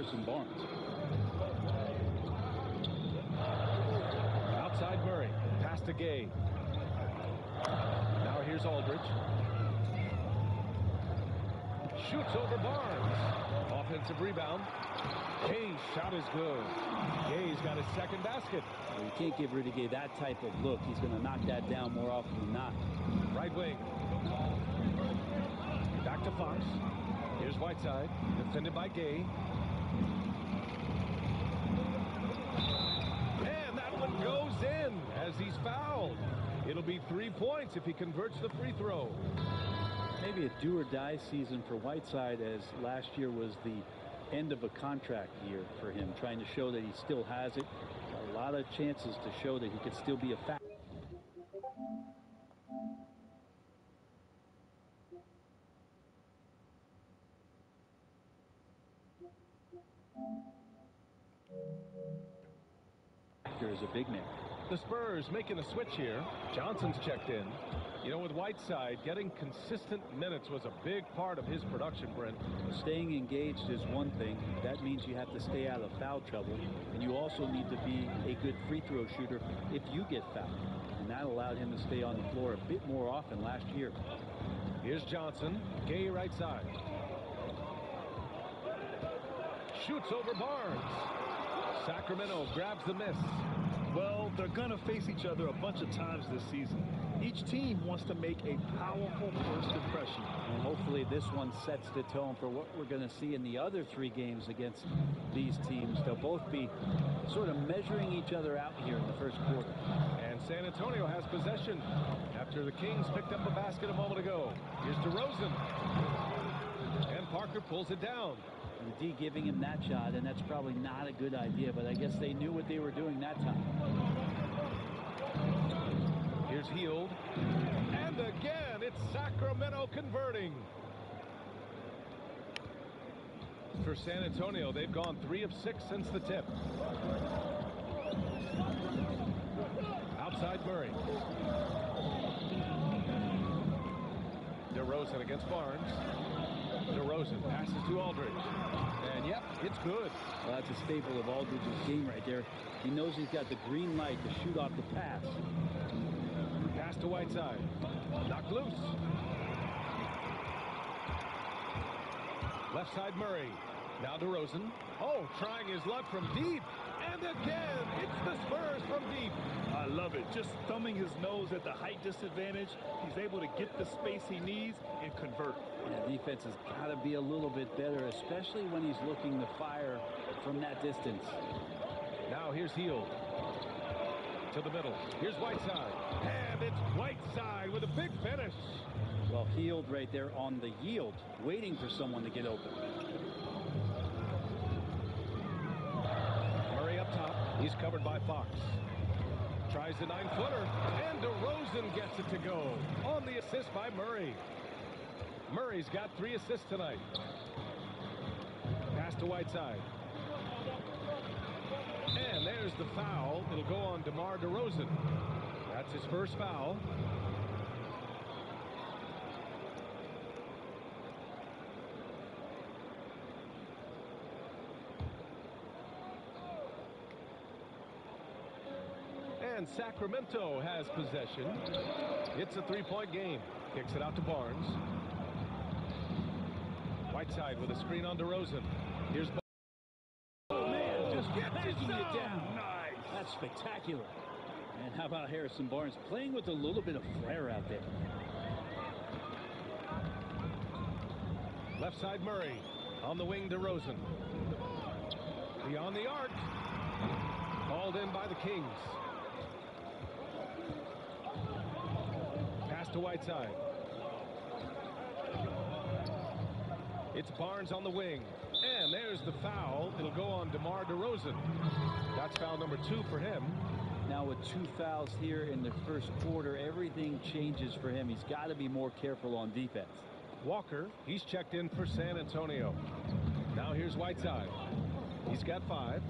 Harrison Barnes. Outside Murray. Pass to Gay. Now here's Aldridge. Shoots over Barnes. Offensive rebound. Gay's shot is good. Gay's got his second basket. Well, you can't give Rudy Gay that type of look. He's going to knock that down more often than not. Right wing. Back to Fox. Here's Whiteside. Defended by Gay. And that one goes in as he's fouled. It'll be 3 points if he converts the free throw. Maybe a do-or-die season for Whiteside, as last year was the end of a contract year for him, trying to show that he still has it. A lot of chances to show that he could still be a factor. As a big man. The Spurs making a switch here. Johnson's checked in. You know, with Whiteside, getting consistent minutes was a big part of his production, Brent. Staying engaged is one thing. That means you have to stay out of foul trouble, and you also need to be a good free throw shooter if you get fouled. And that allowed him to stay on the floor a bit more often last year. Here's Johnson. Gay right side. Shoots over Barnes. Sacramento grabs the miss. Well, they're going to face each other a bunch of times this season. Each team wants to make a powerful first impression. And hopefully this one sets the tone for what we're going to see in the other three games against these teams. They'll both be sort of measuring each other out here in the first quarter. And San Antonio has possession after the Kings picked up a basket a moment ago. Here's DeRozan. And Parker pulls it down. And D giving him that shot, and that's probably not a good idea, but I guess they knew what they were doing that time. Here's Hield. And again, it's Sacramento converting. For San Antonio, they've gone 3 of 6 since the tip. Outside Murray. DeRozan against Barnes. DeRozan passes to Aldridge. And yep, it's good. Well, that's a staple of Aldridge's game right there. He knows he's got the green light to shoot off the pass. Pass to Whiteside. Knocked loose. Left side Murray. Now DeRozan. Oh, trying his luck from deep. And again, it's the Spurs from deep. I love it. Just thumbing his nose at the height disadvantage. He's able to get the space he needs and convert. Yeah, defense has got to be a little bit better, especially when he's looking to fire from that distance. Now here's Hield. To the middle. Here's Whiteside. And it's Whiteside with a big finish. Well, Hield right there on the yield, waiting for someone to get open. Murray up top. He's covered by Fox. Tries the 9-footer. And DeRozan gets it to go. On the assist by Murray. Murray's got 3 assists tonight. Pass to Whiteside. And there's the foul. It'll go on DeMar DeRozan. That's his first foul. And Sacramento has possession. It's a 3-point game. Kicks it out to Barnes. Whiteside with a screen on DeRozan. Here's Backing it down. Nice. That's spectacular. And how about Harrison Barnes playing with a little bit of flair out there. Left side Murray. On the wing DeRozan. Beyond the arc. Called in by the Kings. Pass to Whiteside. It's Barnes on the wing. And there's the foul. It'll go on DeMar DeRozan. That's foul number 2 for him. Now with 2 fouls here in the first quarter, everything changes for him. He's got to be more careful on defense. Walker, he's checked in for San Antonio. Now here's Whiteside. He's got 5.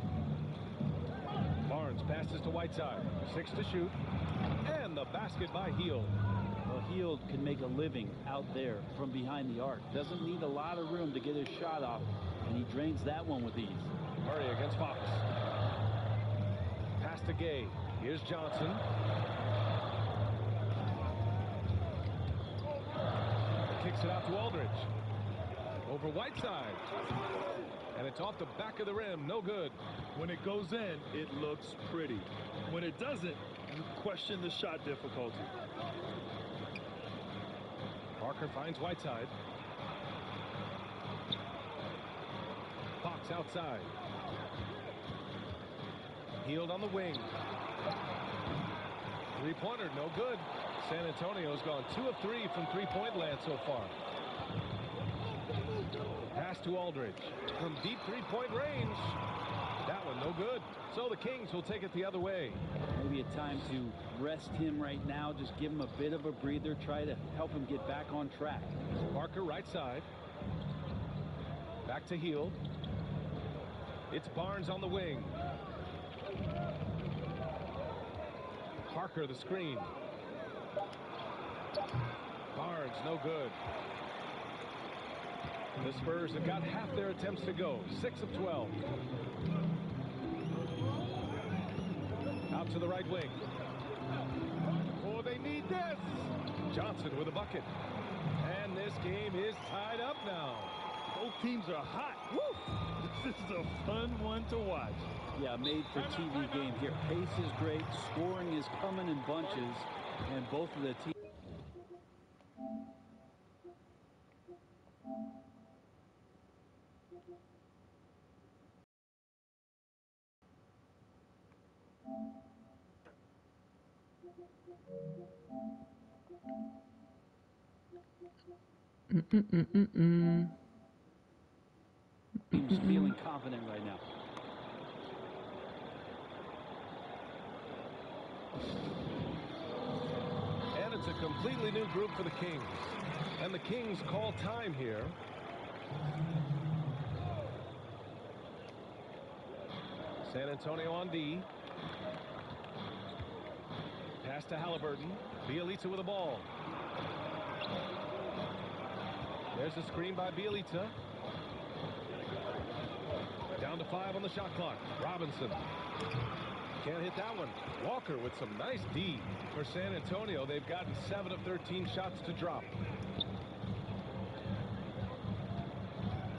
Barnes passes to Whiteside. 6 to shoot. And the basket by Hield. Well, Hield can make a living out there from behind the arc. Doesn't need a lot of room to get his shot off. and he drains that one with ease. Murray against Fox. Pass to Gay. Here's Johnson. Kicks it out to Aldridge. Over Whiteside. And it's off the back of the rim. No good. When it goes in, it looks pretty. When it doesn't, you question the shot difficulty. Parker finds Whiteside. Fox outside. Healed on the wing. Three-pointer, no good. San Antonio's gone 2 of 3 from three-point land so far. Pass to Aldridge. From deep three-point range. That one no good. So the Kings will take it the other way. Maybe a time to rest him right now. Just give him a bit of a breather. Try to help him get back on track. Parker right side. Back to Hield. It's Barnes on the wing. Parker the screen. Barnes no good. The Spurs have got half their attempts to go. 6 of 12. Out to the right wing. Oh, they need this. Johnson with a bucket. And this game is tied up now. Both teams are hot. Woo! This is a fun one to watch. Yeah, made for TV game here. Pace is great. Scoring is coming in bunches. And both of the teams. Teams feeling confident right now. And it's a completely new group for the Kings. And the Kings call time here. San Antonio on D. Pass to Halliburton. Bielitsa with the ball. There's a screen by Bielitsa. Down to 5 on the shot clock. Robinson. Can't hit that one. Walker with some nice D. For San Antonio, they've gotten 7 of 13 shots to drop.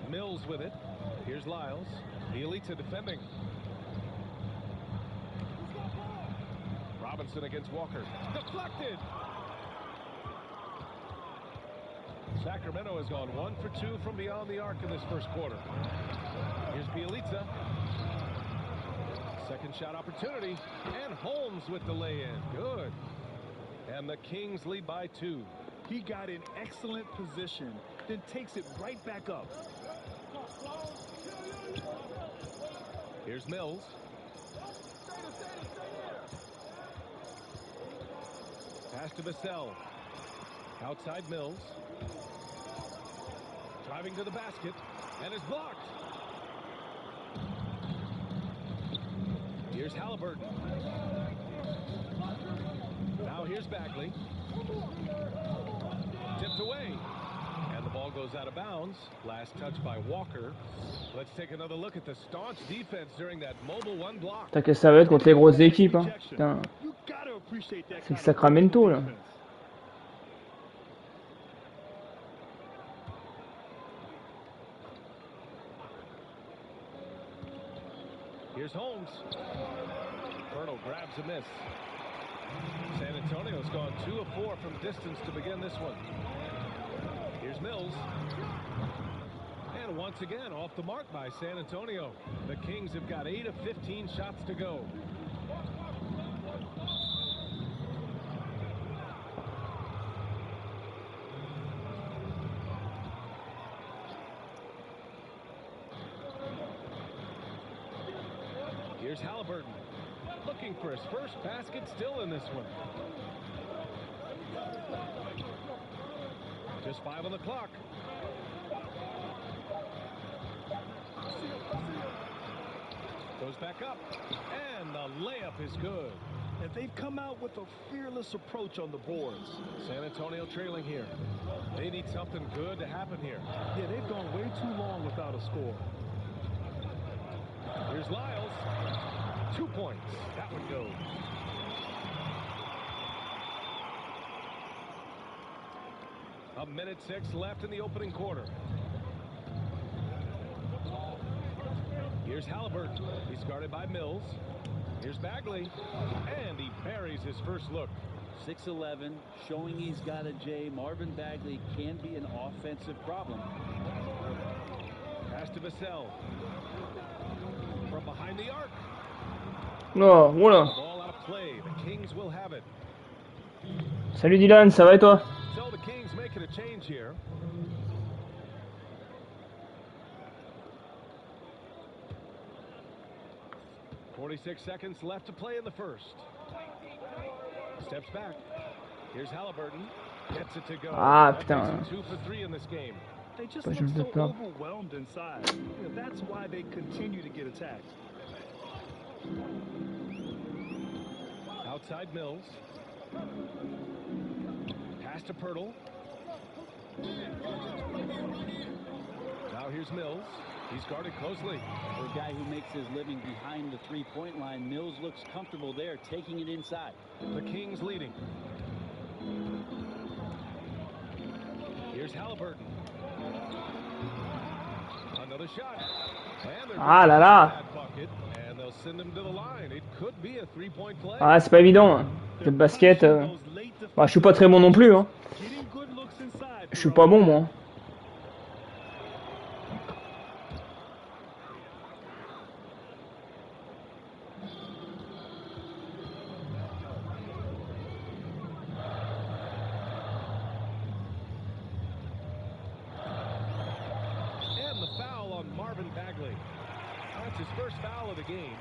Mills with it. Here's Lyles. Bielitsa defending. Robinson against Walker. Deflected! Sacramento has gone 1 for 2 from beyond the arc in this first quarter. Here's Bielitsa. Second shot opportunity. And Holmes with the lay-in. Good. And the Kings lead by 2. He got in excellent position, then takes it right back up. Here's Mills. Pass to Vassell. Outside Mills. Driving to the basket. And is blocked. Here's Halliburton. Now here's Bagley. Tipped away. And the ball goes out of bounds. Last touch by Walker. Let's take another look at the staunch defense during that mobile one block. Putain, que ça va être contre les grosses équipes, hein. Putain. C'est que Sacramento, là. Here's Holmes. Colonel grabs a miss. San Antonio's gone 2 of 4 from distance to begin this one. Here's Mills. And once again, off the mark by San Antonio. The Kings have got 8 of 15 shots to go. Here's Halliburton. Looking for his first basket, still in this one. Just 5 on the clock. Goes back up. And the layup is good. And they've come out with a fearless approach on the boards. San Antonio trailing here. They need something good to happen here. Yeah, they've gone way too long without a score. Here's Lyles. 2 points. That one goes. A minute 6 left in the opening quarter. Here's Halliburton. He's guarded by Mills. Here's Bagley. And he buries his first look. 6'11", showing he's got a J. Marvin Bagley can be an offensive problem. Pass to Vassell. From behind the arc. Oh, voilà. Ball out of play. The Kings will have it. Salut Dylan, ça va et toi? So the Kings making a change here. .46 seconds left to play in the first. Steps back. Here's Halliburton. Gets it to go. Ah putain. 2 for 3 in this game. They just look so overwhelmed inside. You know, that's why they continue to get attacked. Outside Mills. Pass to Pirtle. Now here's Mills. He's guarded closely. For a guy who makes his living behind the three-point line, Mills looks comfortable there, taking it inside. The Kings leading. Here's Halliburton. Another shot. Ah là là. And they'll send him to the line. It could be a three-point play. Ah, c'est pas évident. Le basket, bah, je suis pas très bon non plus. Hein. Je suis pas bon moi. And the foul on Marvin Bagley. That's his first foul of the game.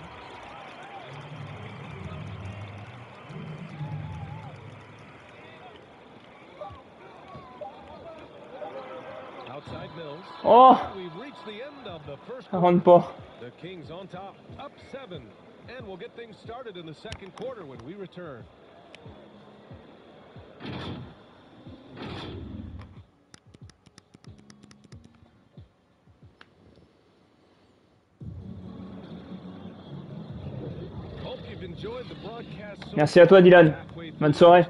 Outside Mills. Oh, We've reached the end of the first ça rentre pas. The Kings on top, up 7, and we'll get things started in the second quarter when we return. Hope you've enjoyed the broadcast. Merci à toi Dylan. Bonne soirée.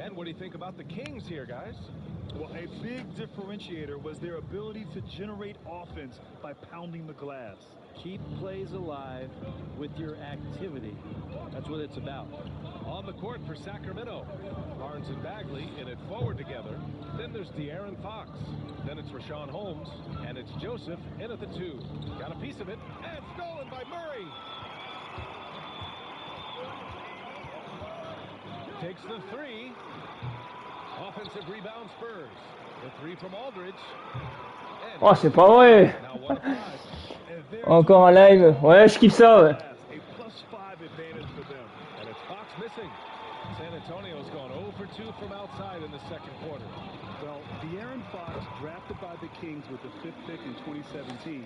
And what do you think about the Kings here, guys? Well, a big differentiator was their ability to generate offense by pounding the glass. Keep plays alive with your activity. That's what it's about. On the court for Sacramento, Barnes and Bagley in it forward together. Then there's De'Aaron Fox. Then it's Rashawn Holmes, and it's Joseph in at the 2. Got a piece of it, and stolen by Murray. Takes the 3. Offensive rebound Spurs. The 3 from Aldridge. Oh, c'est pas vrai. Encore un live. Ouais, je kiffe ça. Ouais. And it's Fox missing. San Antonio's gone 0 for 2 from outside in the second quarter. Well, De'Aaron Fox, drafted by the Kings with the 5th pick in 2017,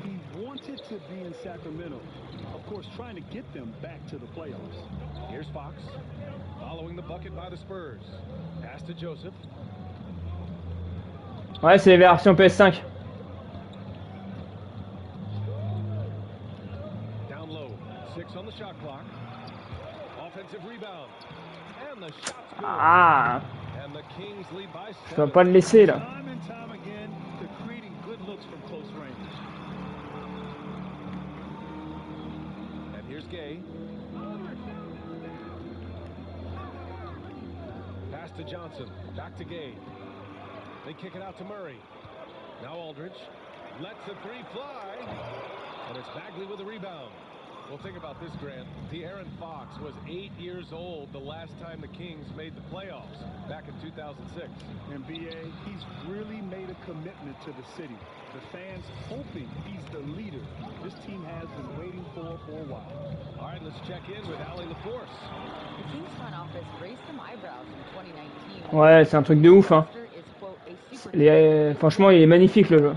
he wanted to be in Sacramento, of course, trying to get them back to the playoffs. Here's Fox, following the bucket by the Spurs. Pass to Joseph. Ouais, c'est les versions PS5. Down low, 6 on the shot clock. Offensive rebound. And the shot's good. Ah, And the Kings lead by 7. je dois pas le laisser là. Time and time again, they're creating good looks from close range. And here's Gay. Pass to Johnson. Back to Gay. They kick it out to Murray. Now Aldridge lets the 3 fly. And it's Bagley with the rebound. Well, think about this, Grant. De'Aaron Fox was 8 years old the last time the Kings made the playoffs, back in 2006. And B.A., he's really made a commitment to the city. The fans hoping he's the leader this team has been waiting for a while. All right, let's check in with Allie LaForce. The Kings front office raised some eyebrows in 2019. Ouais, c'est un truc de ouf. Hein. Franchement, il est magnifique le jeu.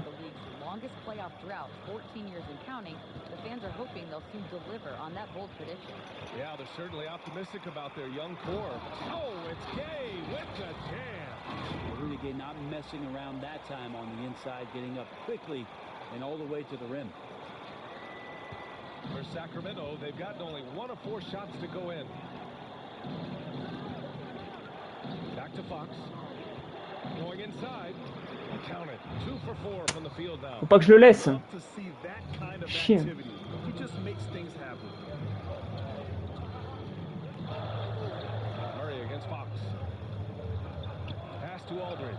Longest playoff drought, 14 years and counting. The fans are hoping they'll soon deliver on that bold tradition. Yeah, they're certainly optimistic about their young core. Oh, it's Gay with the jam. Rudy Gay not messing around that time on the inside, getting up quickly and all the way to the rim. For Sacramento, they've gotten only 1 of 4 shots to go in. Back to Fox. Going inside. Count it. 2 for 4 from the field now. Faut pas que je le laisse. Chien. Murray against Fox. Pass to Aldridge.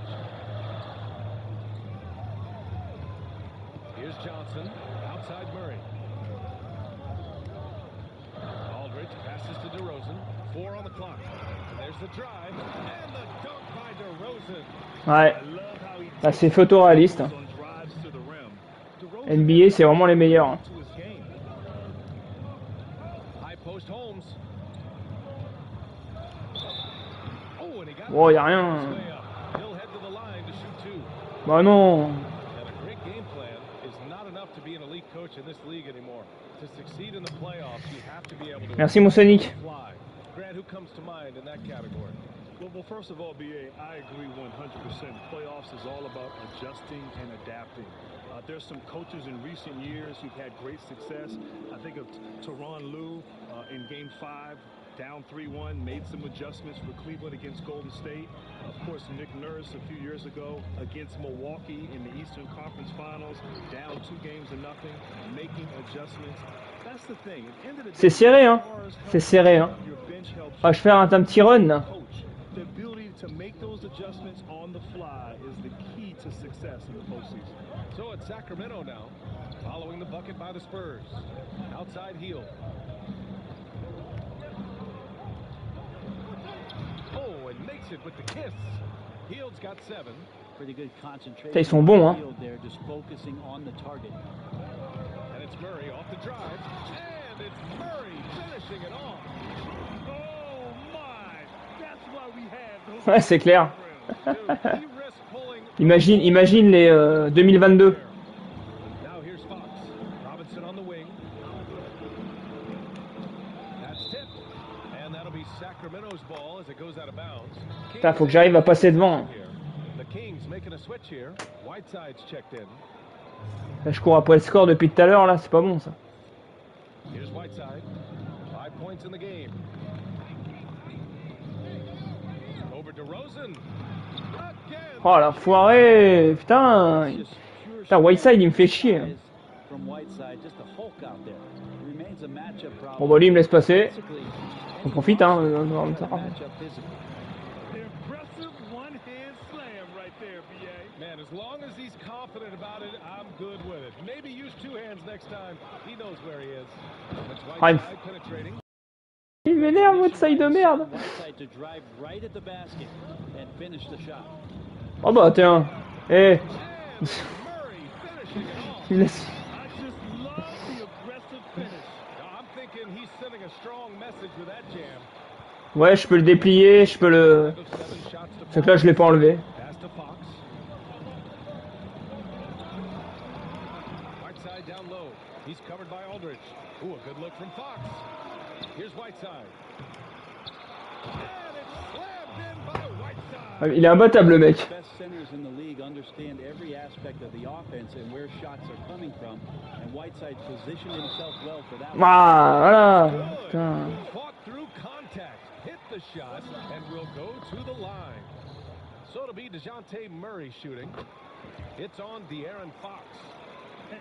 Here's Johnson. Outside Murray. Aldridge passes to DeRozan. 4 on the clock. There's the drive. And the dunk by DeRozan. Ouais. Bah, c'est photoréaliste. Hein. NBA, c'est vraiment les meilleurs. Hein. Oh, y a rien. Bah non. Merci mon Sonic. Well, first of all, BA, I agree 100%. Playoffs is all about adjusting and adapting. There's some coaches in recent years who've had great success. I think of Tyronn Lue in Game 5, down 3-1, made some adjustments for Cleveland against Golden State. Of course, Nick Nurse a few years ago against Milwaukee in the Eastern Conference Finals, down 2-0, making adjustments. That's the thing. C'est serré, hein. C'est serré, hein. Ah, je vais faire un petit run, là. The ability to make those adjustments on the fly is the key to success in the postseason. So it's Sacramento now, following the bucket by the Spurs. Outside Hield. Oh, and makes it with the kiss. Hield's got 7. Pretty good concentration. Ils sont bons, hein. They're just focusing on the target. And it's Murray off the drive. And it's Murray finishing it off. Ouais, c'est clair. imagine les 2022. Putain, faut que j'arrive à passer devant. Là, je cours après le score depuis tout à l'heure, là, c'est pas bon ça. Oh l'enfoiré. Putain. Putain, Whiteside il me fait chier. Bon bah lui il me laisse passer. On profite hein. Il m'énerve, Whiteside de merde. Oh bah tiens. Eh. Il laisse. Ouais, je peux le déplier, je peux le... C'est que là, je l'ai pas enlevé. Il est imbattable le mec. Ah, voilà. Putain.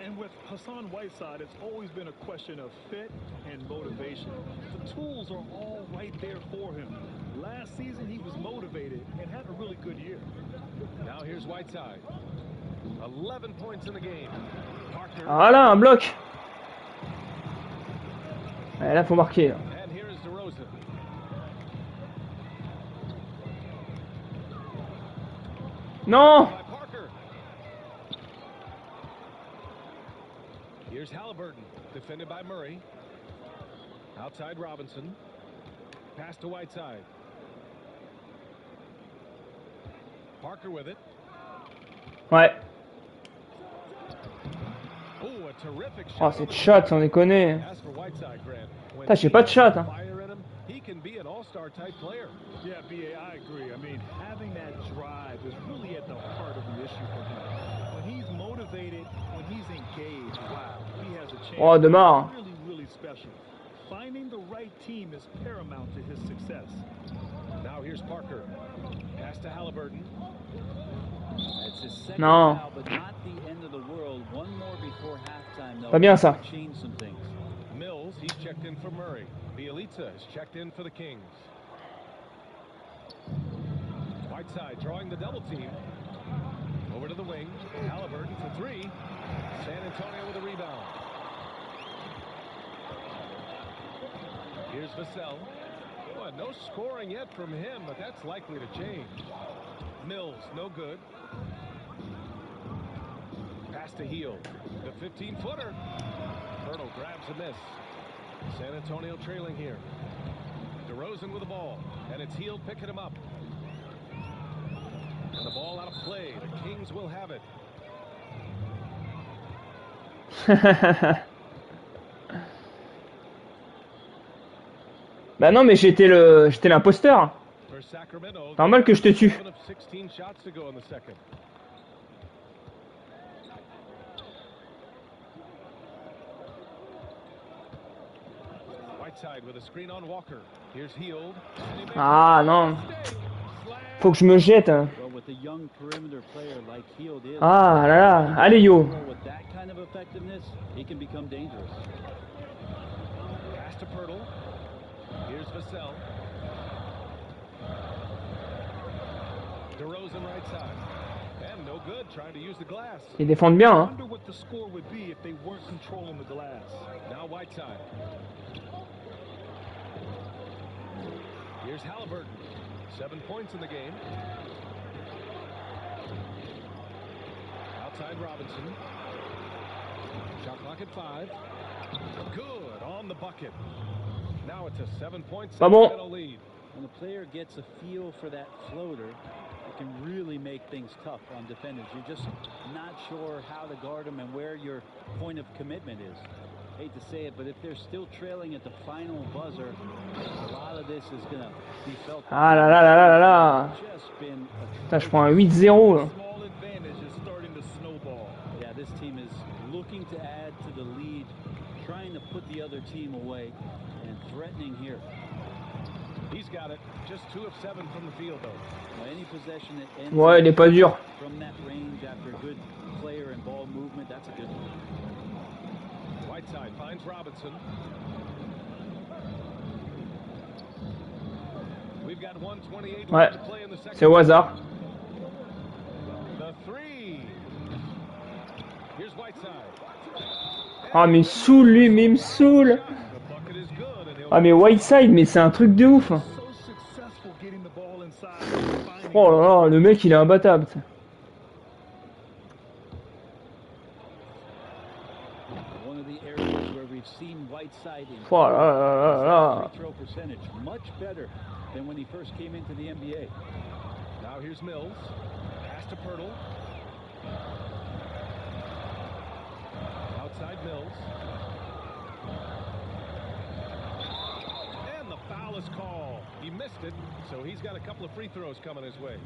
And with Hassan Whiteside, it's always been a question of fit and motivation. The tools are all right there for him. Last season, he was motivated and had a really good year. Now here's Whiteside. 11 points in the game. Voilà, un bloc. Et là, faut marquer. Là. And here is DeRozan. Non. Here's Halliburton, defended by Murray. Outside Robinson. Pass to Whiteside. Parker with it. Ouais. Oh, cette chatte, sans déconner. Putain, j'ai pas de chatte. Hein. all-star type player. Yeah, BA, I agree. I mean, having that drive is really at the heart of the issue for him. When he's motivated, when he's engaged, wow, he has a chance. Oh, demain. Really, really special. Finding the right team is paramount to his success. Now here's Parker. Pass to Halliburton. It's his second Non. foul, but not the end of the world. One more before halftime, though. Pas bien ça. Change some things. Mills, he's checked in for Murray. Bielitsa is checked in for the Kings. Whiteside drawing the double team. Over to the wing. Halliburton for three. San Antonio with a rebound. Here's Vassell. Well, no scoring yet from him, but that's likely to change. Mills, no good. Pass to Heel. The 15-footer. Hurdle grabs a miss. San Antonio trailing here. DeRozan with the ball, and it's Heel picking him up. And the ball out of play. The Kings will have it. Bah non, mais j'étais l'imposteur. For Sacramento, Normal que je te tue. 7 of 16 shots to go in the second. Whiteside with a screen on Walker. Here's Hield. Ah non. Faut que je me jette. Hein. Well, with a young perimeter player like Hield is, Ah là là. Allez yo. with that kind of effectiveness, he can become dangerous. Pass to Pirtle. Here's Vassell. DeRozan right side. And no good, trying to use the glass. Ils défendent bien. I Hein. wonder what the score would be if they weren't controlling the glass. Now Whiteside. Here's Halliburton. 7 points in the game. Outside Robinson. Shot clock at 5. Good on the bucket. Now it's a 7-point Pas bon. Sacramento lead. When a player gets a feel for that floater, it can really make things tough on defenders. You're just not sure how to guard them and where your point of commitment is. Hate to say it, but if they're still trailing at the final buzzer, a lot of this is going to be felt. Ah là là là là là là. Just been Putain, je prends un 8-0 là. Small advantage is starting to snowball. yeah, this team is looking to add to the lead, trying to put the other team away, and threatening here. He's got it. Just 2 of 7 from the field, though. Well, any possession that ends Ouais, il est pas dur. from that range after a good player and ball movement, that's a good one. Whiteside finds Robinson. We've got 1:28 Ouais. left to play in the second. C'est au hasard. The 3. Here's Whiteside. Ah mais il me saoule lui, mais il me saoule. The bucket is good, and he'll Ah mais Whiteside, mais c'est un truc de ouf. So successful getting the ball inside. Finding Oh là là, le mec il est imbattable. One of the areas where we've seen Whiteside in Oh là là là là. free throw percentage much better than when he first came into the NBA. Now here's Mills. Pass to Pirtle. Outside Mills. And the foul is called. He missed it, so he's got a couple of free throws coming his way.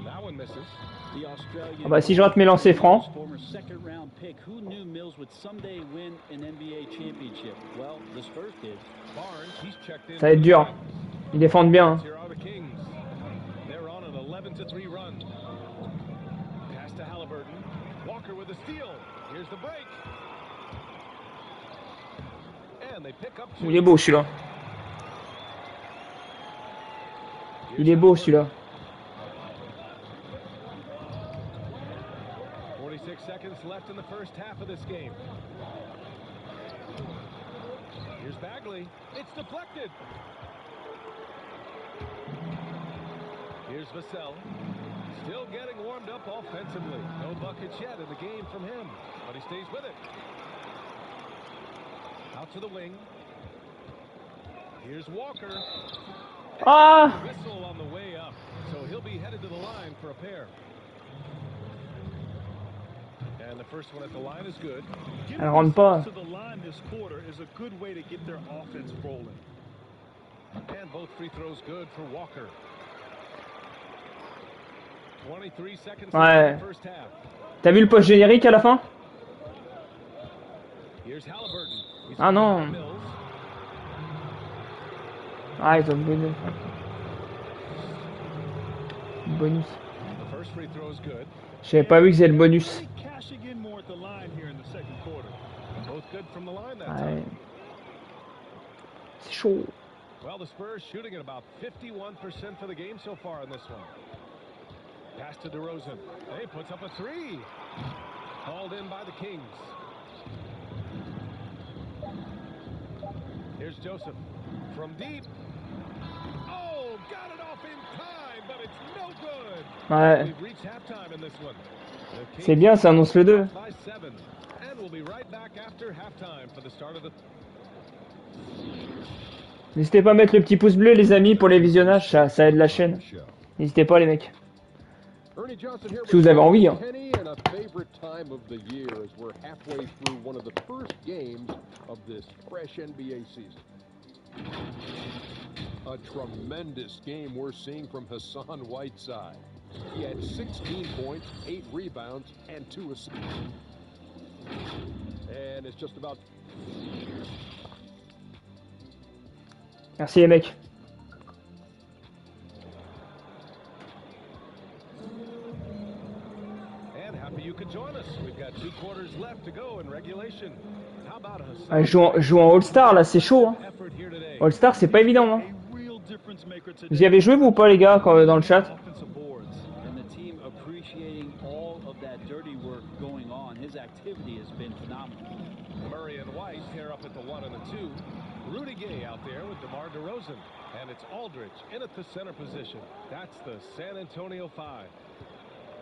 That one misses. The Australian Ah bah si je rate mes lancers francs. former second round pick. Who knew Mills would someday win an NBA championship? Well, the Spurs did. Barnes, he's checked in. Ça va être dur. Ils défendent bien. Hein. Here are the Kings. They're on an 11-3 run. Pass to Halliburton. Walker with a steal. Here's the break. And they pick up 2. Il est beau celui-là. Il est beau celui-là. 46 seconds left in the first half of this game. Here's Bagley. It's deflected. Here's Vassell. Still getting warmed up offensively. No buckets yet in the game from him, but he stays with it. Out to the wing. Here's Walker. Ah. Whistle on the way up, so he'll be headed to the line for a pair. Elle rentre pas. Ouais. T'as vu le post générique à la fin? Ah non. Ah, ils ont le bonus. Bonus. J'avais pas vu que c'était le bonus. Ouais. C'est chaud. Well, the Spurs shooting at about 51% for the game so far in this one. Pass to DeRozan. He puts up a three. Called in by the Kings. Here's Joseph from deep. Oh, got it off in time, but it's no good. Ouais. We've reached halftime in this one. C'est bien, ça annonce le 2. And we'll be right back after halftime for the start of the... N'hésitez pas à mettre le petit pouce bleu, les amis, pour les visionnages, ça aide la chaîne. N'hésitez pas, les mecs. Si vous avez envie, hein. A tremendous game we're seeing from Hassan Whiteside. He had 16 points, 8 rebounds, and 2 assists. And it's just about... Merci, les mecs. Joue en All-Star, là, c'est chaud. Hein. All-Star, c'est pas évident. Hein. Vous y avez joué, vous, ou pas, les gars, dans le chat? Rudy Gay out there with DeMar DeRozan, and it's Aldridge in at the center position. That's the San Antonio 5.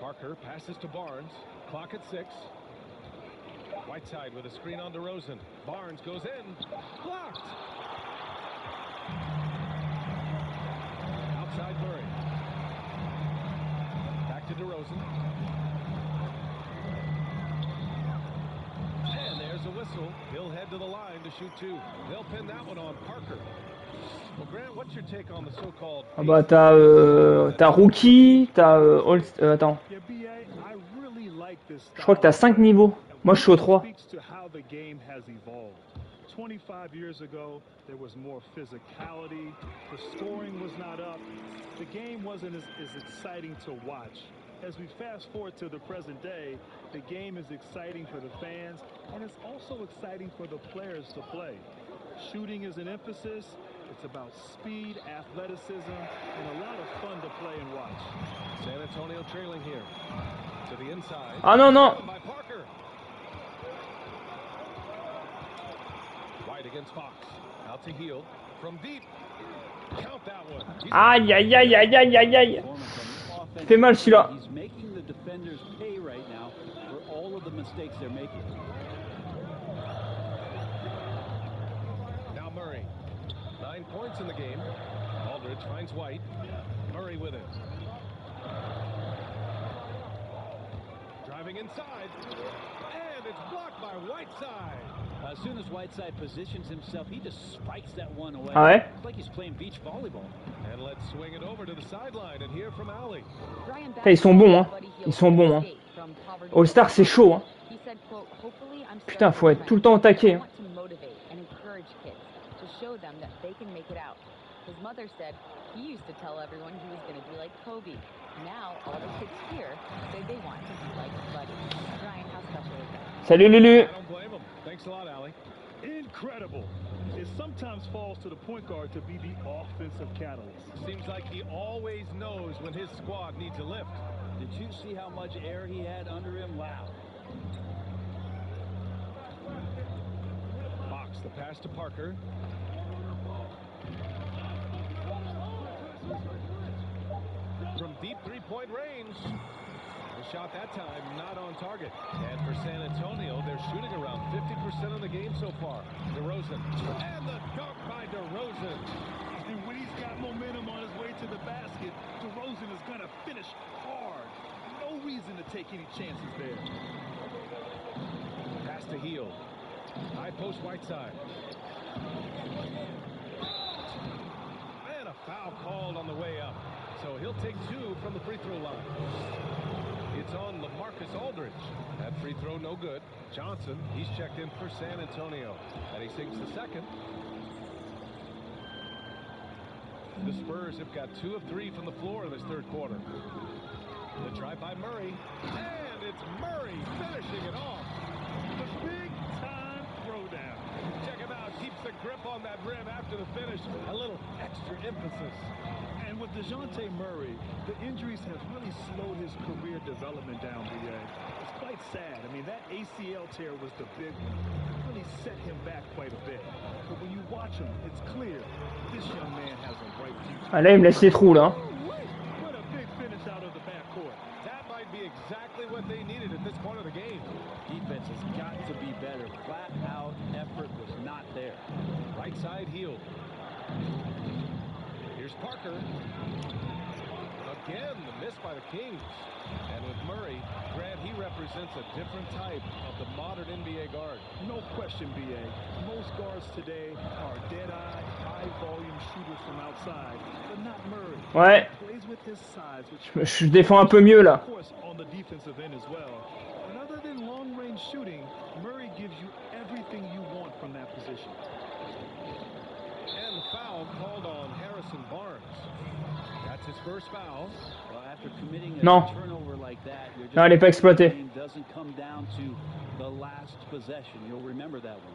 Parker passes to Barnes. Clock at 6. Whiteside with a screen on DeRozan. Barnes goes in. Blocked. Outside Murray. Back to DeRozan. And there's a whistle. He'll head to the line to shoot 2. They'll pin that one on Parker. Well, Grant, what's your take on the so-called... Ah bah t'as rookie, t'as attends. Je crois que t'as 5 niveaux. Moi je suis au 3. 25 years ago, there was more physicality. The scoring was not up. The game wasn't as exciting to watch. As we fast forward to the present day, the game is exciting for the fans, and it's also exciting for the players to play. Shooting is an emphasis. It's about speed, athleticism, and a lot of fun to play and watch. San Antonio trailing here. To the inside. Ah non, non. White against Fox. Out to heel. From deep. Count that one. Aïe, aïe, aïe, aïe, aïe, aïe, aïe. Il fait mal celui-là. He's making the defenders pay right now for all of the mistakes they're making. Now Murray. 9 points in the game. Aldridge finds White. Murray with it. Driving inside. And it's blocked by Whiteside. As soon as Whiteside positions himself, he just spikes that one away. Ah ouais? It's like he's playing beach volleyball. And let's swing it over to the sideline and hear from Ali. Ils sont bons, hein. Ils sont bons, hein. All-Star, c'est chaud, hein. Putain, faut être tout le temps au taquet. Hein. His mother said he used to tell everyone he was going to be like Kobe. Now all the kids here say they want to be like Buddy. Ryan, how special is that? Salut Lulu. I don't blame him. Thanks a lot, Ali. Incredible. It sometimes falls to the point guard to be the offensive catalyst. Seems like he always knows when his squad needs a lift. Did you see how much air he had under him? Wow. Fox, the pass to Parker. From deep three-point range. The shot that time not on target. And for San Antonio, they're shooting around 50% of the game so far. DeRozan. And the dunk by DeRozan. And when he's got momentum on his way to the basket, DeRozan is going to finish hard. No reason to take any chances there. Pass to Heel. High post right side. And a foul called on the way up. So he'll take 2 from the free throw line. It's on LaMarcus Aldridge. That free throw no good. Johnson, he's checked in for San Antonio. And he sinks the second. The Spurs have got 2 of 3 from the floor in this third quarter. The try by Murray. And it's Murray finishing it off. The big time throwdown. Check him out. Keeps the grip on that rim after the finish. A little extra emphasis. And with DeJounte Murray, the injuries have really slowed his career development down, BA. It's quite sad. I mean, that ACL tear was the big one. It really set him back quite a bit. But when you watch him, it's clear this young man has a bright future. Ah là, il me laisse les trous là. What a big finish out of the backcourt. That might be exactly what they needed at this point of the game. Defense has got to be better. Flat out effort was not there. Right side Heel. Here's Parker. Again, the miss by the Kings. And with Murray, Grant, he represents a different type of the modern NBA guard. No question, BA. Most guards today are dead-eye, high-volume shooters from outside, but not Murray. Ouais. He plays with his size, which Je défends un peu mieux là. of course on the defensive end as well. And other than long-range shooting, Murray gives you everything you want from that position. And the foul called on Harrison Barnes. That's his first foul. Well, after committing Non. a turnover like that, you're just Non, elle est pas exploitée. game doesn't come down to the last possession. You'll remember that one.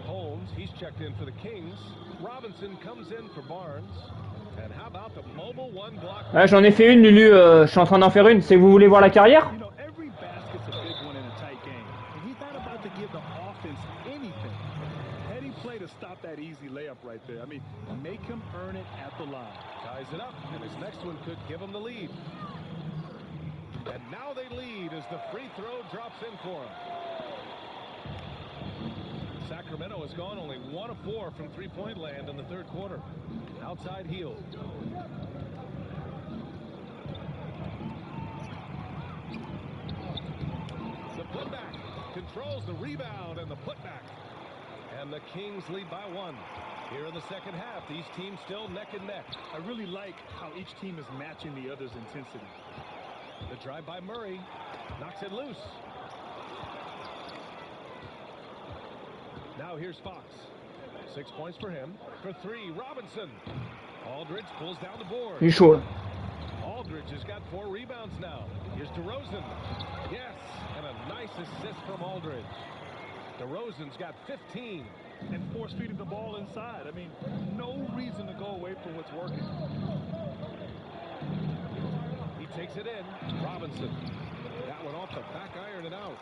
Holmes, he's checked in for the Kings. Robinson comes in for Barnes. And how about the mobile one block? Ouais, j'en ai fait une, Lulu. Je suis en train d'en faire une. C'est que vous voulez voir la carrière? You know, every basket's a big one in a tight game. And he's not about to give the offense anything. Heady play to stop that easy layup right there. I mean, make him earn it at the line. Ties it up, and his next one could give him the lead. And now they lead as the free throw drops in for him. Sacramento has gone only 1 of 4 from three-point land in the third quarter. Outside Heel. The putback controls the rebound and the putback. And the Kings lead by 1. Here in the second half, these teams still neck and neck. I really like how each team is matching the other's intensity. The drive by Murray knocks it loose. Now here's Fox. 6 points for him. For 3, Robinson. Aldridge pulls down the board. Il est chaud là. Aldridge has got 4 rebounds now. Here's DeRozan. Yes, and a nice assist from Aldridge. DeRozan's got 15. And force feeding the ball inside. I mean, no reason to go away from what's working. He takes it in. Robinson. That one off the back iron and out.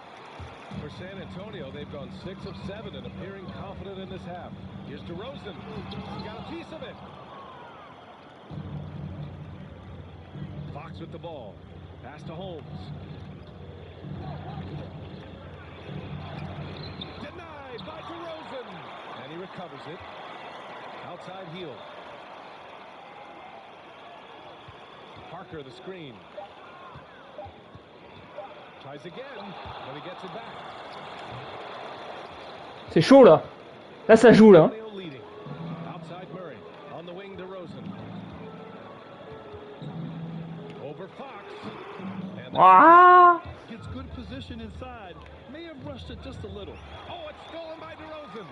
For San Antonio, they've gone 6 of 7 and appearing confident in this half. Here's DeRozan. He's got a piece of it. Fox with the ball. Pass to Holmes. Denied by DeRozan. And he recovers it. Outside Heel. Parker the screen. Tries again, but he gets it back. C'est chaud là. Là, ça joue là. Leading. Outside Murray. On the wing, DeRozan. Over Fox. And Ah! Gets good position inside. May have rushed it just a little. oh, it's stolen by DeRozan.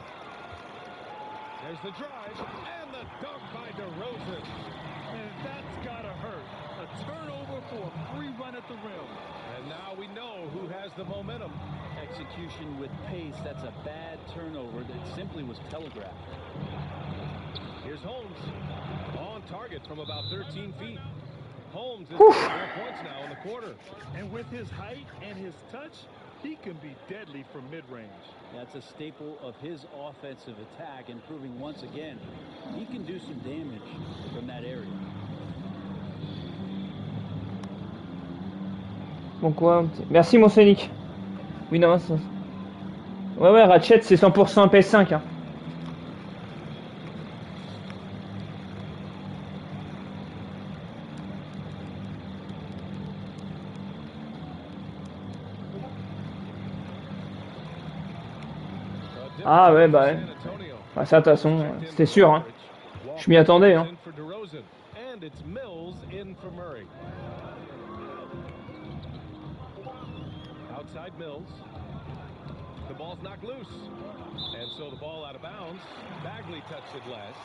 There's the drive and the dunk by DeRozan. And that's gotta hurt. A turnover for a free run at the rim. And now we know who has the momentum. Execution with pace, that's a bad turnover that simply was telegraphed. Here's Holmes. On target from about 13 feet. Holmes is 4 points now in the quarter. And with his height and his touch, he can be deadly from mid-range. That's a staple of his offensive attack, and proving once again he can do some damage from that area. Bon quoi. Merci mon Sonic. Oui non. Ça... Ouais Ratchet c'est 100% PS5 hein. Ah ouais, bah ouais. Bah, ça, de toute façon, c'était sûr. Hein. Je m'y attendais. Hein. Outside Mills. The ball's knocked loose. And so the ball out of bounds. Bagley touched it last.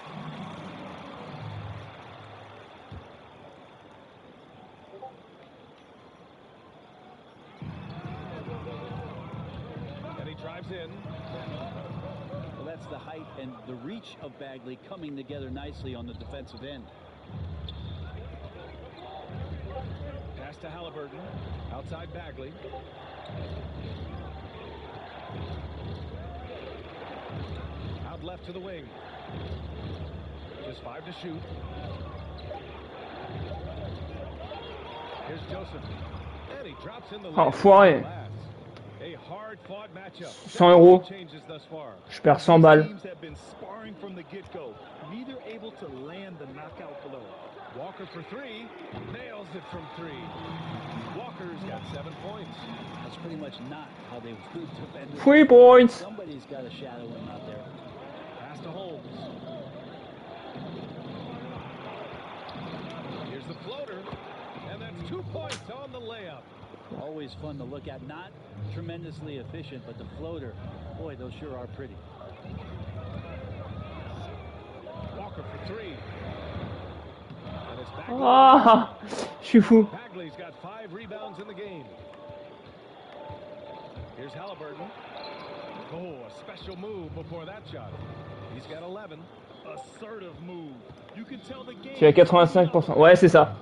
And he drives in. Well, that's the height and the reach of Bagley coming together nicely on the defensive end. Pass to Halliburton. Outside Bagley. Out left to the wing. Just 5 to shoot. Here's Joseph. And he drops in the Enfoiré. A hard fought matchup. 100 euros. Je perds 100 balles. Neither able to land the knockout blow. Walker for 3, nails it from 3. Walker's got 7 points. That's pretty much not how they would defend it. 3 points. Somebody's got a shadow him out there. Pass to Holmes. Here's the floater, and that's 2 points on the layup. Always fun to look at. Not tremendously efficient, but the floater, boy, those sure are pretty. Walker for 3. Ah, je suis fou. Bagley's got 5 rebounds in the game. Here's Halliburton. Oh, a special move before that shot. He's got 11. Assertive move. You can tell the game. Tu es à 85%. Ouais, c'est ça.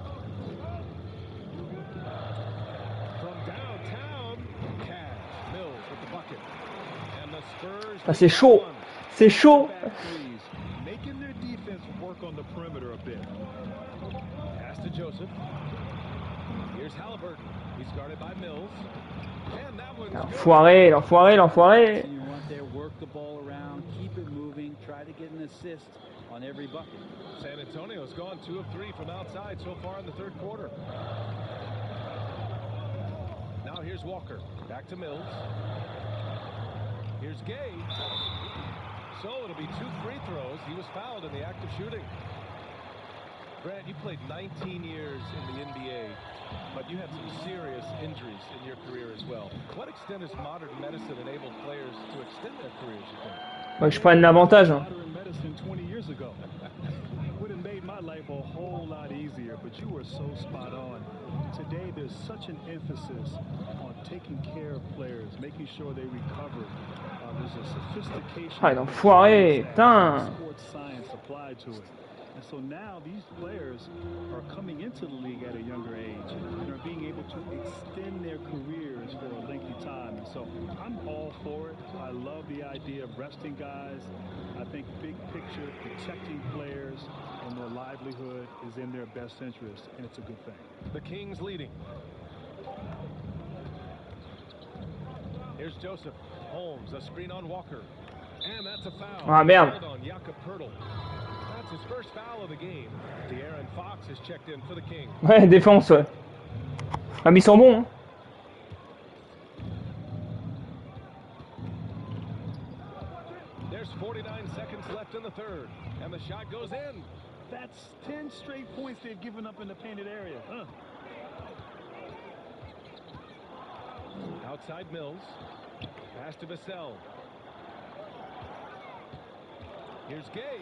From downtown, Cash Mills with the bucket. And the Spurs. Ah, c'est chaud. C'est chaud. Making their defense work on the perimeter a bit. Pass to Joseph. Here's Halliburton. He's guarded by Mills. And that one's L'enfoiré, l'enfoiré, l'enfoiré. You want there, work the ball around, keep it moving, try to get an assist on every bucket. San Antonio's gone 2 of 3 from outside so far in the third quarter. Now here's Walker. Back to Mills. Here's Gay. So it'll be 2 free throws. He was fouled in the act of shooting. Grant, you played 19 years in the NBA, but you had some serious injuries in your career as well. To what extent has modern medicine enabled players to extend their careers, you think? Faut que je prenne l'avantage. Hein. Modern medicine 20 years ago would have made my life a whole lot easier, but you were so spot on. Today, there's such an emphasis on taking care of players, making sure they recover. There's a sophistication. Ah, l'enfoiré, putain. Sports science applied to it. And so now these players are coming into the league at a younger age and are being able to extend their careers for a lengthy time. And so I'm all for it. I love the idea of resting guys. I think big picture, protecting players and their livelihood is in their best interest, and it's a good thing. The Kings leading. Here's Joseph. Holmes, a screen on Walker. And that's a foul. Ah, merde. On Jakob Poeltl. That's his first foul of the game. De'Aaron Fox has checked in for the Kings. Ouais, défense, ouais. Ah, mais ils sont bons, hein. There's 49 seconds left in the third, and the shot goes in. That's 10 straight points they've given up in the painted area. Outside Mills. Pass to Vassell. Here's Gay.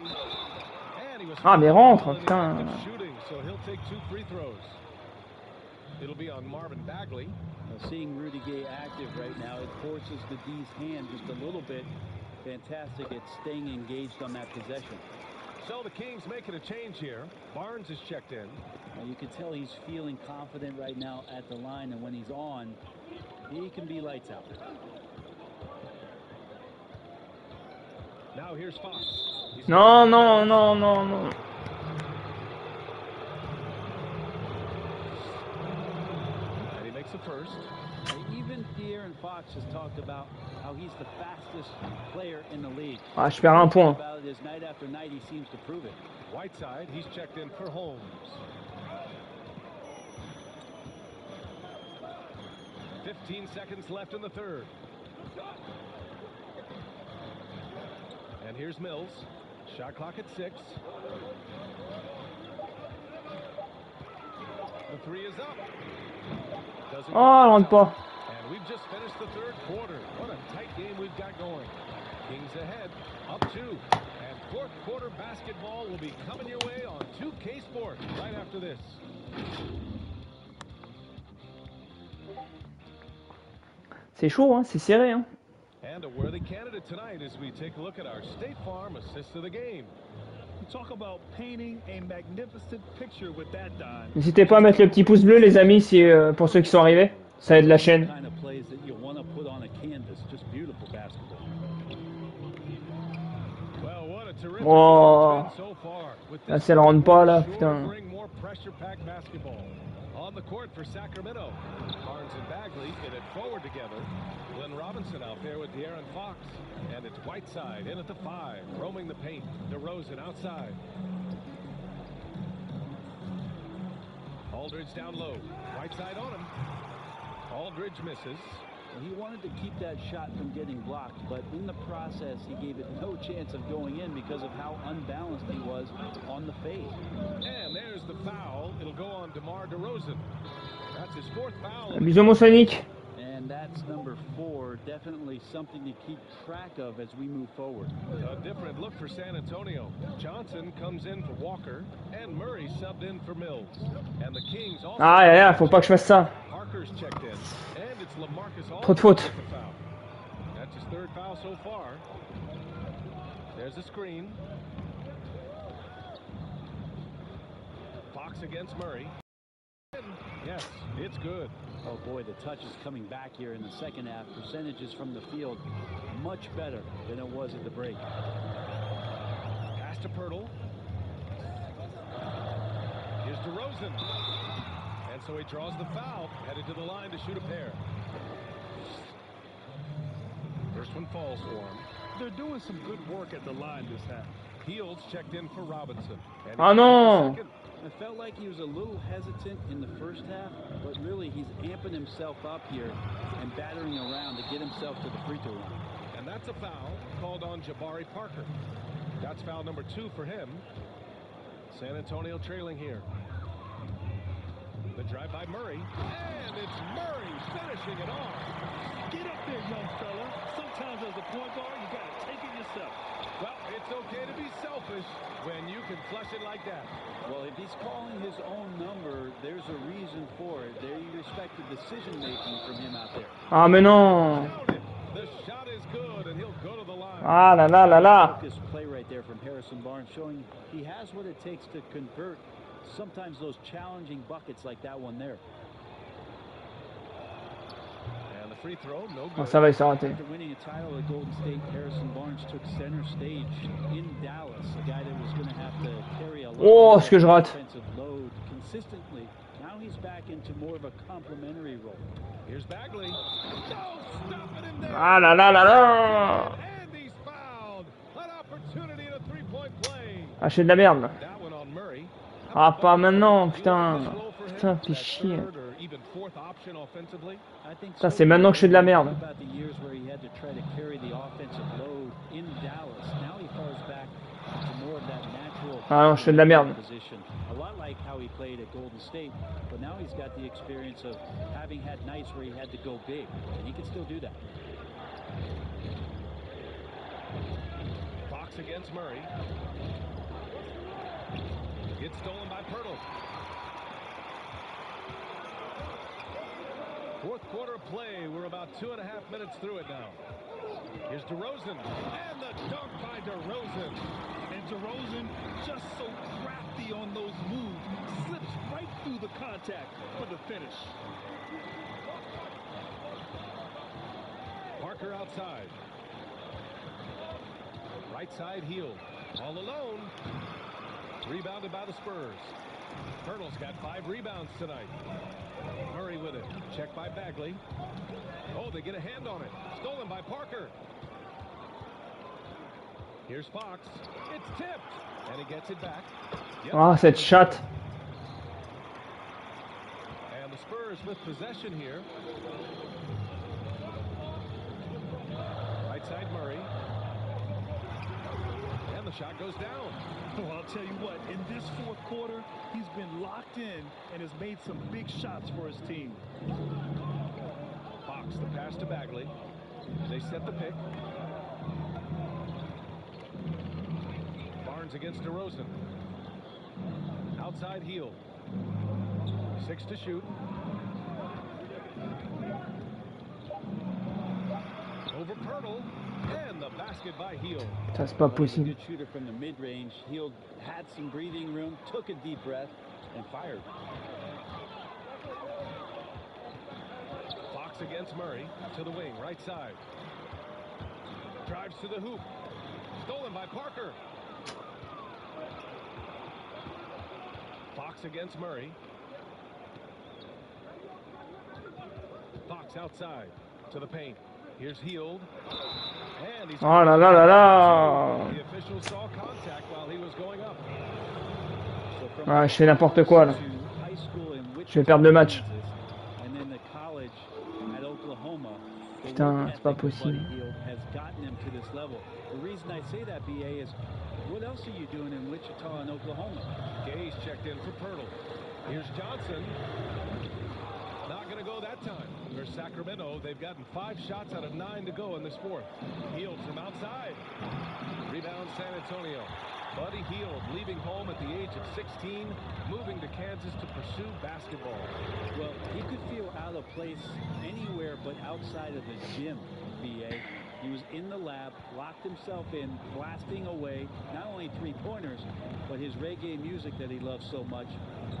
And he was Ah, mais rentre, putain. shooting, so he'll take 2 free throws. It'll be on Marvin Bagley. Now, seeing Rudy Gay active right now, it forces the D's hand just a little bit. Fantastic at staying engaged on that possession. So the Kings making a change here. Barnes is checked in. Now, you can tell he's feeling confident right now at the line, and when he's on, he can be lights out. Now here's Fox. Non, non, non, non, non. And he makes a first. Even De'Aaron Fox has talked about how he's the fastest player in the league. Ah, je perds un point. About it is night after night, he seems to prove it. Whiteside, he's checked in for Holmes. .15 seconds left in the third. And here's Mills. Shot clock at 6. The 3 is up. Doesn't Oh, elle rentre pas. And we've just finished the third quarter. What a tight game we've got going. Kings ahead, up 2. And fourth quarter basketball will be coming your way on 2K Sports right after this. C'est chaud, hein, c'est serré, hein. And a worthy candidate tonight as we take a look at our State Farm assist of the game. You talk about painting a magnificent picture with that dime. N'hésitez pas à mettre le petit pouce bleu, les amis, si, pour ceux qui sont arrivés. Ça aide la chaîne. Kind of plays that you want to put on a canvas. Just beautiful basketball. Well, what a terrific Oh. so far. With Là, si elle rentre pas, là, putain. bring more pressure-packed basketball. On the court for Sacramento. Barnes and Bagley get it forward together. Glenn Robinson out there with De'Aaron Fox. And it's Whiteside in at the 5, roaming the paint. DeRozan outside. Aldridge down low. Whiteside on him. Aldridge misses. He wanted to keep that shot from getting blocked, but in the process, he gave it no chance of going in because of how unbalanced he was on the fade. And there's the foul. It'll go on DeMar DeRozan. That's his 4th foul. Bisous, mon Sonic. And that's number 4, definitely something to keep track of as we move forward. A different look for San Antonio. Johnson comes in for Walker, and Murray subbed in for Mills. And the Kings also... Ah, yeah, faut pas que je fasse ça. Parker's checked in, and it's LaMarcus Aldridge. Trop de fautes. with the foul. That's his 3rd foul so far. There's a screen. Fox against Murray. Yes, it's good. Oh boy, the touch is coming back here in the second half. Percentages from the field much better than it was at the break. Pass to Pirtle. Here's DeRozan. And so he draws the foul, headed to the line to shoot a pair. First one falls for him. They're doing some good work at the line this half. Heels checked in for Robinson. And Ah non! I felt like he was a little hesitant in the first half, but really he's amping himself up here and battering around to get himself to the free throw line. And that's a foul called on Jabari Parker. That's foul number 2 for him. San Antonio trailing here. The drive by Murray. And it's Murray finishing it off. Get up there, young fella. Sometimes as a point guard, you got to take it yourself. Well, it's okay to be selfish when you can flush it like that. Well, if he's calling his own number, there's a reason for it. There you respect the decision-making from him out there. Ah, mais non! The shot is good, and he'll go to the line. Ah là là là là! This play right there from Harrison Barnes showing he has what it takes to convert sometimes those challenging buckets like that one there. And the free throw, no Ah, good. ça va, il s'est raté. After winning a title at Golden State, Harrison Barnes took center stage in Dallas, a guy that was going to have to carry a lot Oh, of ce que je rate. offensive load consistently. Now he's back into more of a complementary role. Here's Bagley. No, stopping him there. Ah là là là là! And he's fouled. An opportunity in a three-point play. Ah, je fais de la merde, là. That one on Murray. Ah, pas maintenant, putain. Putain, fais chier. Putain, c'est maintenant que je fais de la merde. Ah non, je fais de la merde. A lot like how he played at Golden State, but now he's got the experience of having had nights where he had to go big, and he can still do that. Fox against Murray. Gets stolen by Pirtle. Fourth quarter play. We're about 2.5 minutes through it now. Here's DeRozan. And the dunk by DeRozan. And DeRozan just so crafty on those moves. Slips right through the contact for the finish. Parker outside. Right side heel. All alone. Rebounded by the Spurs. Pirtle's got 5 rebounds tonight. Murray with it. Checked by Bagley. Oh, they get a hand on it. Stolen by Parker. Here's Fox. It's tipped. And he gets it back. Yep. Ah, cette chatte. And the Spurs with possession here. Right side Murray. shot goes down. Well, I'll tell you what, in this fourth quarter, he's been locked in and has made some big shots for his team. Fox, the pass to Bagley. They set the pick. Barnes against DeRozan. Outside heel. 6 to shoot. Over Pirtle. And the basket by Heel. Ça c'est pas possible. Good shooter from the mid-range. Heel had some breathing room, took a deep breath, and fired. Fox against Murray to the wing, right side. Drives to the hoop. Stolen by Parker. Fox against Murray. Fox outside to the paint. Here's Hield. And he's Oh là là là là. the official saw contact while he was going up. Ah, je fais n'importe quoi là. Je vais perdre le match. Putain, c'est pas possible. Gay's checked in for Pirtle. Here's Johnson. Not going to go that time. For Sacramento, they've gotten 5 shots out of 9 to go in this fourth. Hield from outside. Rebound San Antonio. Buddy Hield leaving home at the age of 16, moving to Kansas to pursue basketball. Well, he could feel out of place anywhere but outside of the gym, BA. He was in the lab, locked himself in, blasting away not only three-pointers, but his reggae music that he loves so much.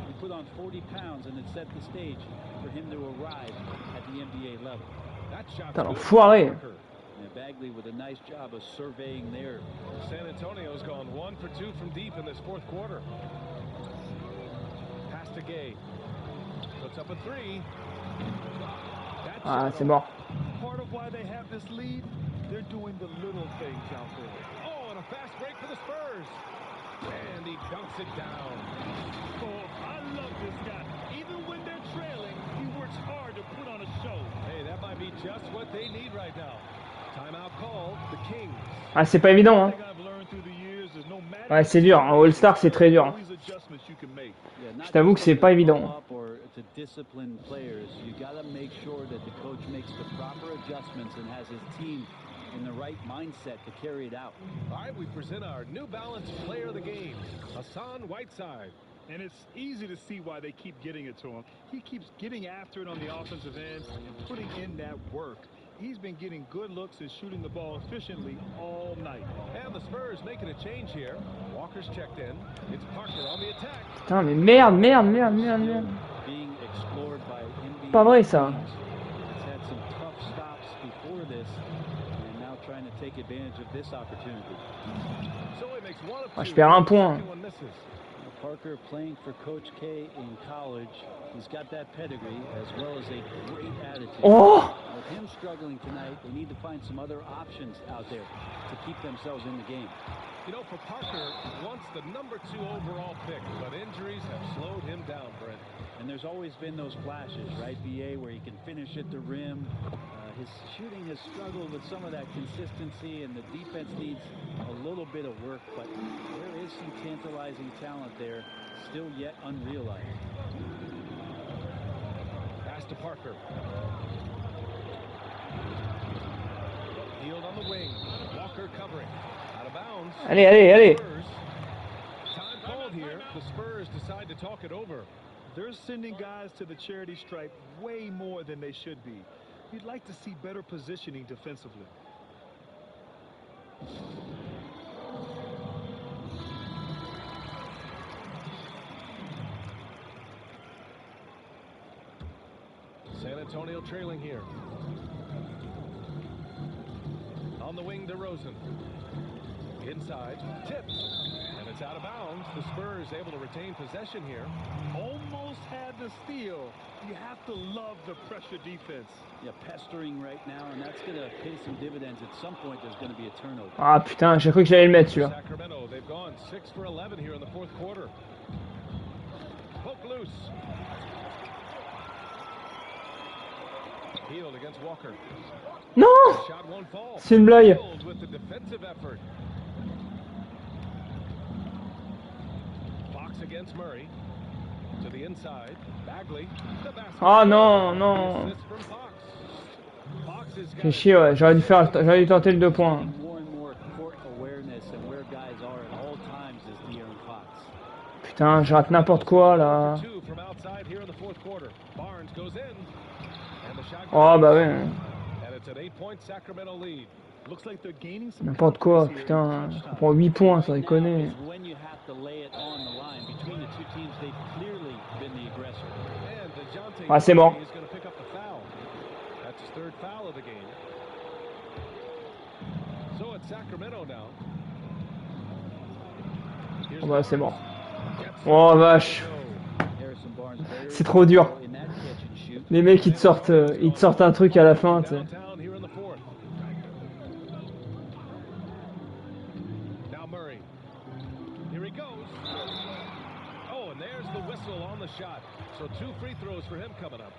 He put on 40 pounds and it set the stage for him to arrive at the NBA level. That shot's Putain, good. l'enfoiré. And Bagley with a nice job of surveying there. San Antonio's gone 1 for 2 from deep in this fourth quarter. Pass to Gay. Puts up a 3. Ah, c'est mort. Part of why they have this lead, they're doing the little things out there. Oh, and a fast break for the Spurs. And he dunks it down. Oh, I love this guy. Even when they're trailing, he works hard to put on a show. Hey, that might be just what they need right now. Timeout call, the Kings. Ah, c'est pas évident, hein. Ouais, c'est dur. En All-Star, c'est très dur. Je t'avoue que c'est pas évident. In the right mindset to carry it out. All right, we present our New Balance player of the game, Hassan Whiteside. And it's easy to see why they keep getting it to him. He keeps getting after it on the offensive end and putting in that work. He's been getting good looks and shooting the ball efficiently all night. And the Spurs making a change here. Walker's checked in. It's Parker on the attack. Putain, mais merde. Being explored by NBA Pas vrai ça. teams. He's had some tough stops before this. Trying to take advantage of this opportunity. So he makes 1 of 2. Ah, je perds un point. Parker playing for Coach K in college. He's got that pedigree as well as a great attitude. Oh! With him struggling tonight, they need to find some other options out there to keep themselves in the game. You know, for Parker, once the number 2 overall pick, but injuries have slowed him down, Brent. And there's always been those flashes, right, BA, where he can finish at the rim. His shooting has struggled with some of that consistency, and the defense needs a little bit of work, but there is some tantalizing talent there, still yet unrealized. Pass to Parker. Hield on the wing. Walker covering. Out of bounds. Allez. Time called here. The Spurs decide to talk it over. They're sending guys to the charity stripe way more than they should be. You'd like to see better positioning defensively. San Antonio trailing here. On the wing, DeRozan. Inside, tips. And it's out of bounds. The Spurs able to retain possession here. Almost had the steal. You have to love the pressure defense. Yeah, pestering right now, and that's going to pay some dividends. At some point, there's going to be a turnover. Ah putain, j'ai cru que j'allais le mettre celui-là. Sacramento, they've gone 6 for 11 here in the fourth quarter. Poke loose. Hield against Walker. Non! Shot won't fall. C'est une blague. With the defensive effort. against Murray. To the inside. Bagley. The basket. Oh non, non. Assist from Fox. Fox has got J'ai chier, ouais. J'aurais dû tenter le 2 points. More and more court awareness and where guys are at all times is De'Aaron Fox. Putain, je rate n'importe quoi là. two from outside here in the fourth quarter. Barnes goes in. And the shot Oh bah ouais. and it's an 8-point Sacramento lead. Looks like they're gaining some N'importe quoi, confidence here putain. in On touch prend 8 points, sans déconner. Is when you have to lay it on the line. Between the two teams, they've clearly been the aggressor. And DeJounte Ah, c'est bon. Murray is going to pick up the foul. That's his third foul of the game. So it's Sacramento now. Here's Oh bah c'est bon. Gets Oh vache. Harrison Barnes very C'est trop dur. in that catch and shoot. Les mecs ils te sortent un truc à la fin, tu sais. downtown here in the fourth. Now Murray. Here he goes. Oh, and there's the whistle on the shot. So 2 free throws for him coming up.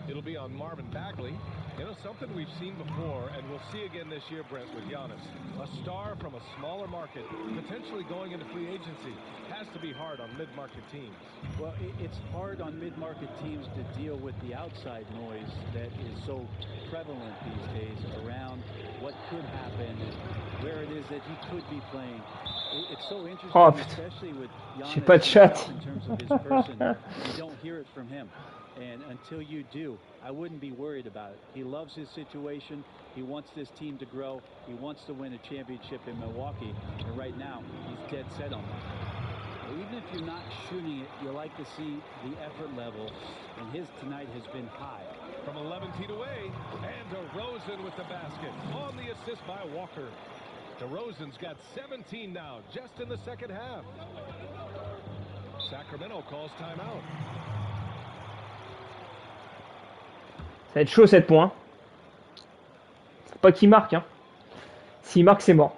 It'll be on Marvin Bagley. You know, something we've seen before, and we'll see again this year, Brent, with Giannis. A star from a smaller market, potentially going into free agency. Has to be hard on mid-market teams. Well, it's hard on mid-market teams to deal with the outside noise that is so prevalent these days around what could happen and where it is that he could be playing. It's so interesting, Oh, putain. especially with J'ai pas de chat. in terms of his person. You don't hear it from him. And until you do, I wouldn't be worried about it. He loves his situation. He wants this team to grow. He wants to win a championship in Milwaukee. And right now, he's dead set on that. Even if you're not shooting it, you like to see the effort level. And his tonight has been high. From 11 feet away, and DeRozan with the basket. On the assist by Walker. DeRozan's got 17 now, just in the second half. Sacramento calls timeout. Ça va être chaud 7 points. Faut pas qu'il marque, hein. S'il marque, c'est mort.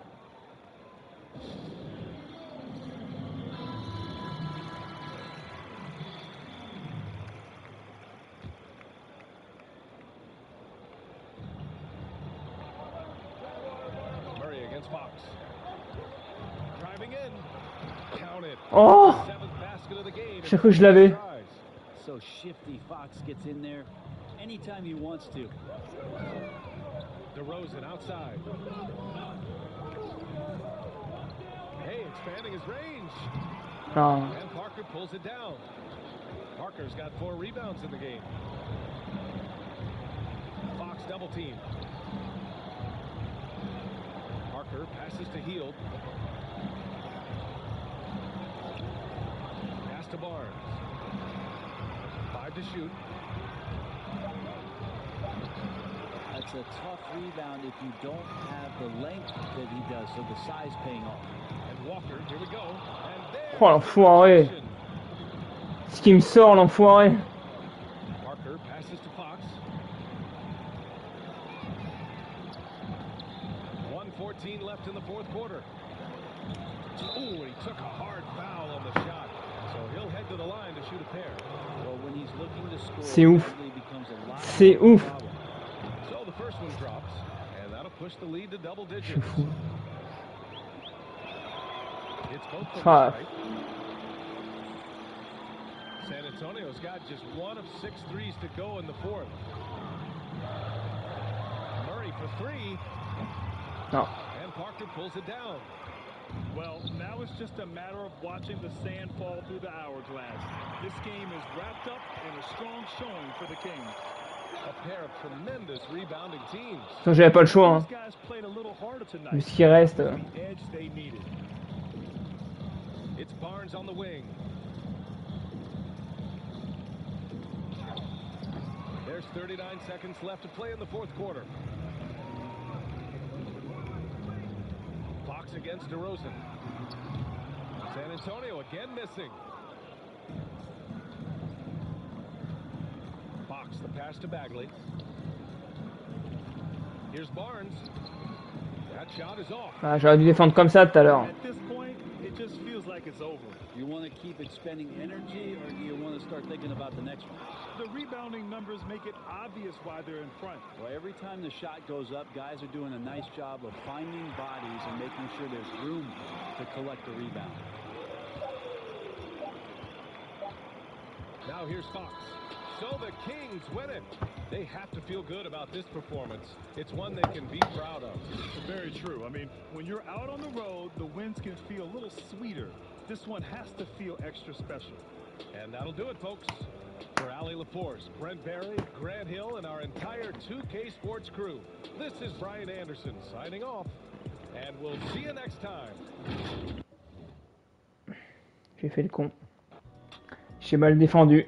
Murray against Fox. Driving in. Count it. Oh! Seventh basket of the game. Chaque fois que je l'avais. So shifty. Fox gets in there anytime he wants to. DeRozan outside. Hey, expanding his range. Non. And Parker pulls it down. Parker's got 4 rebounds in the game. Fox double team. Parker passes to Hield. Pass to Barnes. 5 to shoot. That's a tough rebound if you don't have the length that he does, so the size paying off. And Walker, here we go. And there. Oh l'enfoiré. Ce qui me sort l'enfoiré. Parker passes to Fox. 1:14 left in the fourth quarter. Ooh, he took a hard foul on the shot. So he'll head to the line to shoot a pair. Well, when he's looking to score, C'est ouf. it really becomes a lot C'est more ouf. problem. So the first one drops, and that'll push the lead to double Je suis digits. fou. It's both from Ah. the right. San Antonio's got just 1 of 6 threes to go in the fourth. Murray for 3, Non. and Parker pulls it down. Well, now it's just a matter of watching the sand fall through the hourglass. This game is wrapped up in a strong showing for the Kings. A pair of tremendous rebounding teams. Sinon, j'avais pas le choix, hein. These guys played a little harder Vu tonight. ce qui reste. The edge they needed. It's Barnes on the wing. There's 39 seconds left to play in the fourth quarter. Fox against DeRozan. San Antonio again missing. Fox, the pass to Bagley. Here's Barnes. That shot is off. Ah, j'aurais dû défendre comme ça tout à l'heure. At this point, it just feels like it's over. Do you want to keep expending energy, or do you want to start thinking about the next one? The rebounding numbers make it obvious why they're in front. Well, every time the shot goes up, guys are doing a nice job of finding bodies and making sure there's room to collect the rebound. Now here's Fox. So the Kings win it. They have to feel good about this performance. It's one they can be proud of. Very true. I mean, when you're out on the road, the wins can feel a little sweeter. This one has to feel extra special. And that'll do it, folks. For Ali LaForce, Brent Barry, Grant Hill, and our entire 2K Sports crew, this is Brian Anderson signing off. And we'll see you next time. J'ai fait le con. J'ai mal défendu.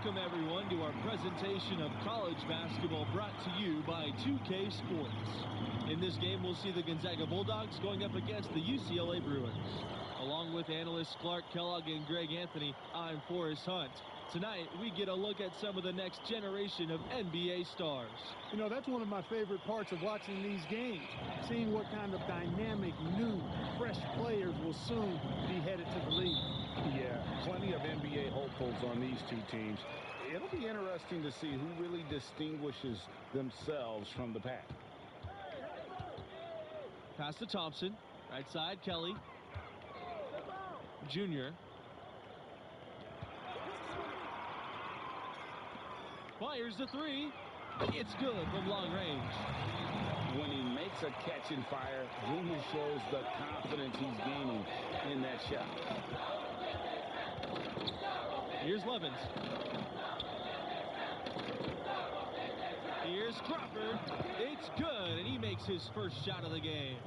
Welcome everyone to our presentation of college basketball brought to you by 2K Sports. In this game we'll see the Gonzaga Bulldogs going up against the UCLA Bruins. Along with analysts Clark Kellogg and Greg Anthony, I'm Forrest Hunt. Tonight we get a look at some of the next generation of NBA stars. You know, that's one of my favorite parts of watching these games, seeing what kind of dynamic, new, fresh players will soon be headed to the league. Yeah, plenty of NBA hopefuls on these two teams. It'll be interesting to see who really distinguishes themselves from the pack. Pass to Thompson. Right side, Kelly. Junior. Fires the three. It's good from long range. When he makes a catch and fire, Junior shows the confidence he's gaining in that shot. Here's Levins. Here's Crawford. It's good, and he makes his first shot of the game.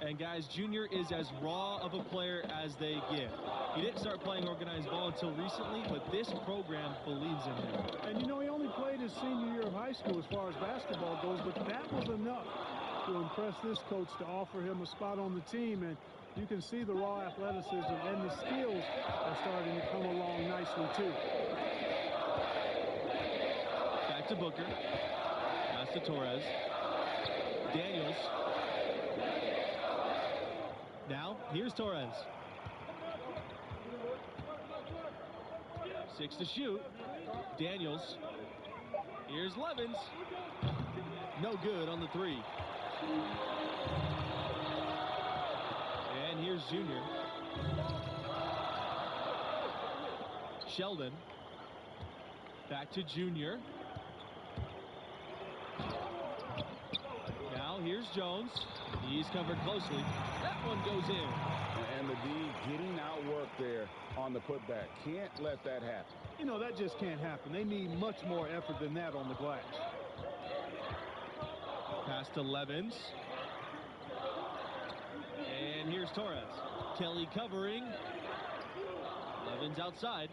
And guys, Junior is as raw of a player as they get. He didn't start playing organized ball until recently, but this program believes in him. And you know, he only played his senior year of high school as far as basketball goes, but that was enough to impress this coach to offer him a spot on the team. And you can see the raw athleticism and the skills are starting to come along nicely too. Back to Booker. Pass to Torres. Daniels. Now, here's Torres. 6 to shoot. Daniels. Here's Levins. No good on the three. And here's Junior. Sheldon. Back to Junior. Now here's Jones. He's covered closely. That one goes in. And the D getting outworked there on the putback. Can't let that happen. You know, that just can't happen. They need much more effort than that on the glass. Pass to Levins. And here's Torres. Kelly covering. Levins outside.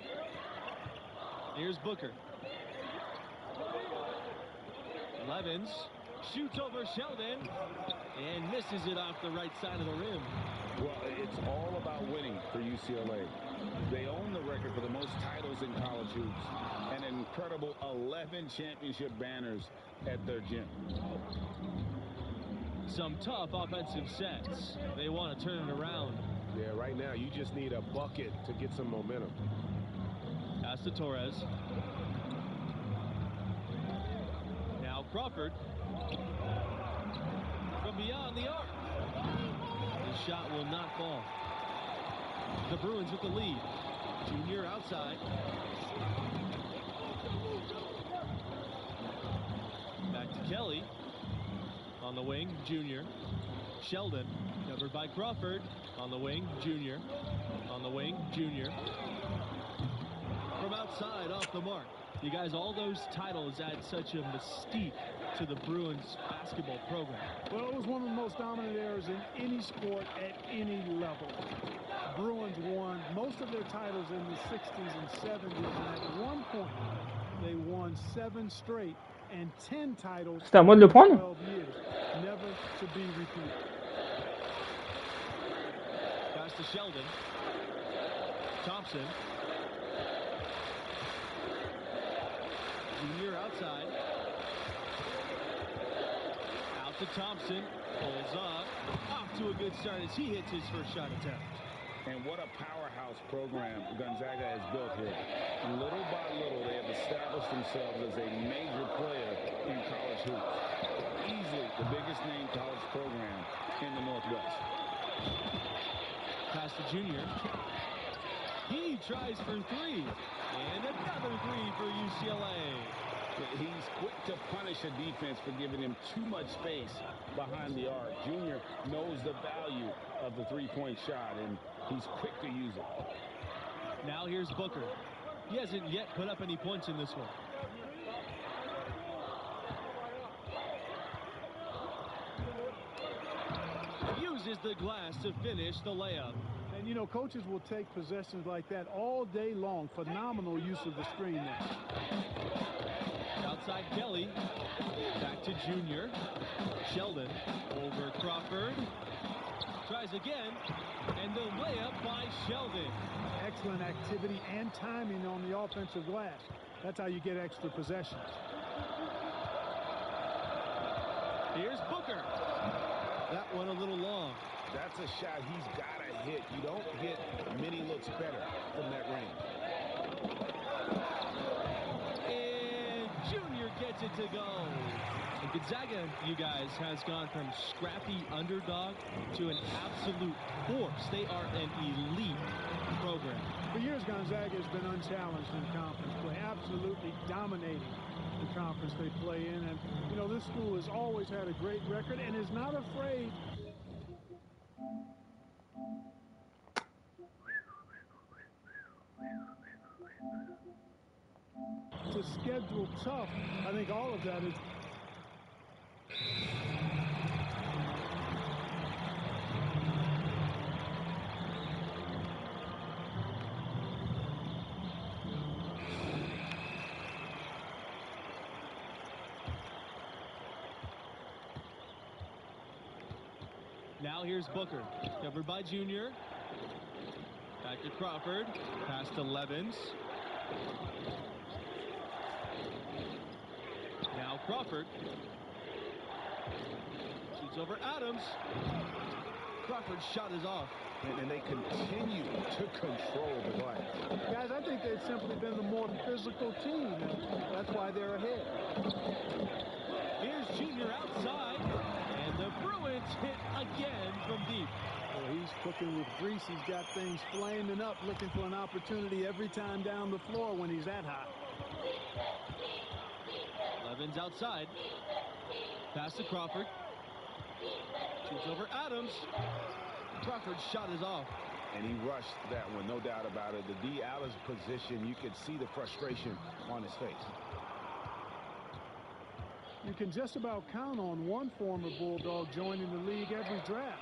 Here's Booker. Levins shoots over Sheldon and misses it off the right side of the rim. Well, it's all about winning for UCLA. They own the record for the most titles in college hoops. An incredible 11 championship banners at their gym. Some tough offensive sets. They want to turn it around. Yeah, right now you just need a bucket to get some momentum. Pass to Torres. Now Crawford. From beyond the arc. The shot will not fall. The Bruins with the lead. Junior outside. Back to Kelly. On the wing, Junior. Sheldon, covered by Crawford. On the wing, Junior. On the wing, Junior. From outside, off the mark. You guys, all those titles add such a mystique to the Bruins basketball program. Well, it was one of the most dominant eras in any sport at any level. Bruins won most of their titles in the 60s and 70s, and at one point, they won 7 straight and 10 titles C'est à moi de le prendre? in 12 years, never to be repeated. Pass to Sheldon. Thompson. Junior outside. Out to Thompson. Pulls up. Off to a good start as he hits his first shot attempt. And what a powerhouse program Gonzaga has built here. Little by little, they have established themselves as a major player in college hoops. Easily the biggest name college program in the Northwest. Pass to Junior. He tries for 3. And another 3 for UCLA. He's quick to punish a defense for giving him too much space behind the arc. Junior knows the value of the three-point shot, and he's quick to use it. Now here's Booker. He hasn't yet put up any points in this one. Uses the glass to finish the layup. And, you know, coaches will take possessions like that all day long. Phenomenal use of the screen there. Outside Kelly. Back to Junior. Sheldon over Crawford. Tries again. And the layup by Sheldon. Excellent activity and timing on the offensive glass. That's how you get extra possessions. Here's Booker. That one a little long. That's a shot he's got to hit. You don't hit many looks better from that range. And Junior gets it to go. And Gonzaga, you guys, has gone from scrappy underdog to an absolute force. They are an elite program. For years, Gonzaga has been unchallenged in conference play, absolutely dominating the conference they play in. And, you know, this school has always had a great record and is not afraid to schedule tough. I think all of that is. Now here's Booker, covered by Junior. Back to Crawford, pass to Levens. Now Crawford. Shoots over Adams. Crawford's shot is off. And they continue to control the glass. Guys, I think they've simply been the more physical team, and that's why they're ahead. Here's Junior outside, and the Bruins hit again from deep. Well, he's cooking with grease. He's got things flaming up, looking for an opportunity every time down the floor when he's that hot. Levens outside. Pass to Crawford. Shoots over Adams. Crawford's shot is off. And he rushed that one, no doubt about it. The D. Allen's position, you could see the frustration on his face. You can just about count on one former Bulldog joining the league every draft.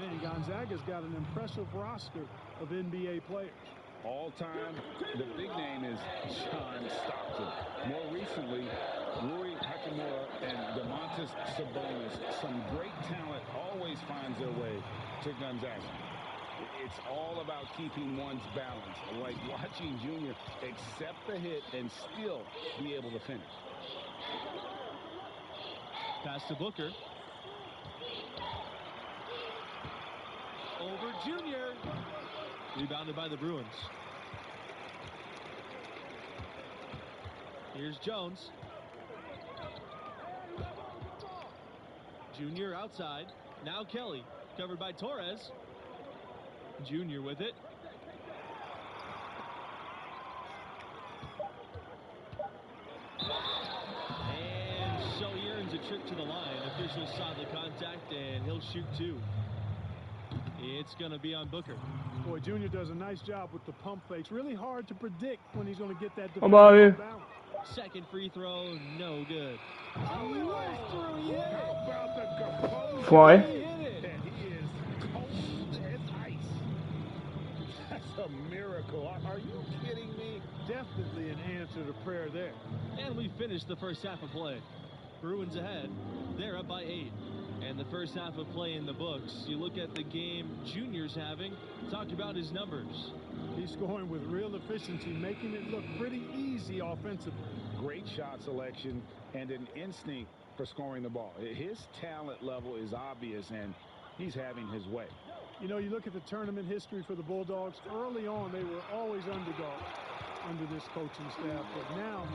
Man, Gonzaga's got an impressive roster of NBA players. All time, the big name is John Stockton. More recently, Rui Hachimura and Domantas Sabonis. Some great talent always finds their way to Gonzaga. It's all about keeping one's balance, like watching Junior accept the hit and still be able to finish. Pass to Booker. Over Junior. Rebounded by the Bruins. Here's Jones. Junior outside. Now Kelly. Covered by Torres. Junior with it. And so he earns a trip to the line. Officials saw the contact, and he'll shoot 2. It's going to be on Booker. Boy, Junior does a nice job with the pump fakes. Really hard to predict when he's going to get that Oh bah oui. balance. Second free throw, no good. Oh, he whizzed through. He hit it. How about the composure? Fourré. He hit it. And he is cold as ice. That's a miracle. Are you kidding me? Definitely an answer to prayer there. And we finished the first half of play. Bruins ahead. They're up by 8. And the first half of play in the books. You look at the game Junior's having. Talk about his numbers. He's scoring with real efficiency, making it look pretty easy offensively. Great shot selection and an instinct for scoring the ball. His talent level is obvious, and he's having his way. You know, you look at the tournament history for the Bulldogs. Early on, they were always underdogs under this coaching staff, but now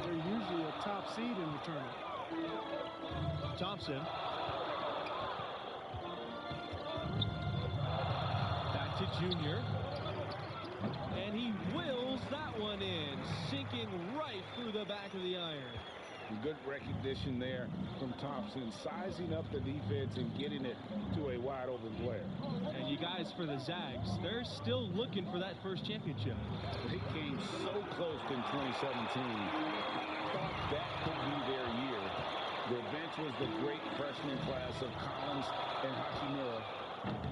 they're usually a top seed in the tournament. Thompson. Back to Junior. And he wills that one in, sinking right through the back of the iron. Good recognition there from Thompson, sizing up the defense and getting it to a wide open player. And you guys, for the Zags, they're still looking for that first championship. They came so close in 2017. Thought that could be their year. Their bench was the great freshman class of Collins and Hachimura.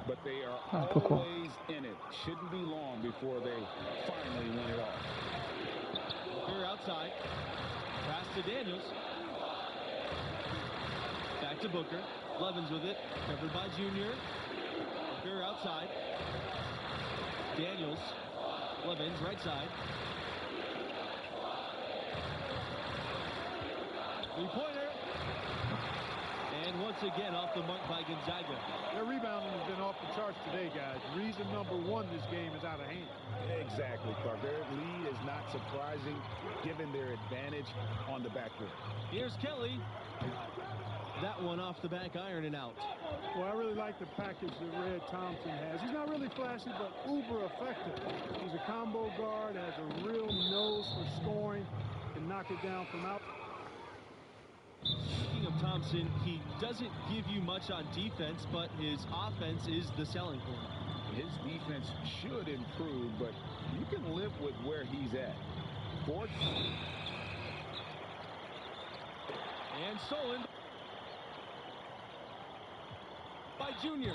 But they are always in it. Shouldn't be long before they finally win it all. Here outside. Pass to Daniels. Back to Booker. Levens with it. Covered by Junior. Booker outside. Daniels. Levens right side. Three-pointer. And once again off the mark by Gonzaga. Their rebounding has been off the charts today, guys. Reason number one, this game is out of hand. Exactly, Clark. Their lead is not surprising given their advantage on the backboard. Here's Kelly. That one off the back iron and out. Well, I really like the package that Red Thompson has. He's not really flashy, but uber effective. He's a combo guard, has a real nose for scoring, can knock it down from out. Speaking of Thompson, he doesn't give you much on defense, but his offense is the selling point. His defense should improve, but you can live with where he's at. Ford. And stolen by Junior.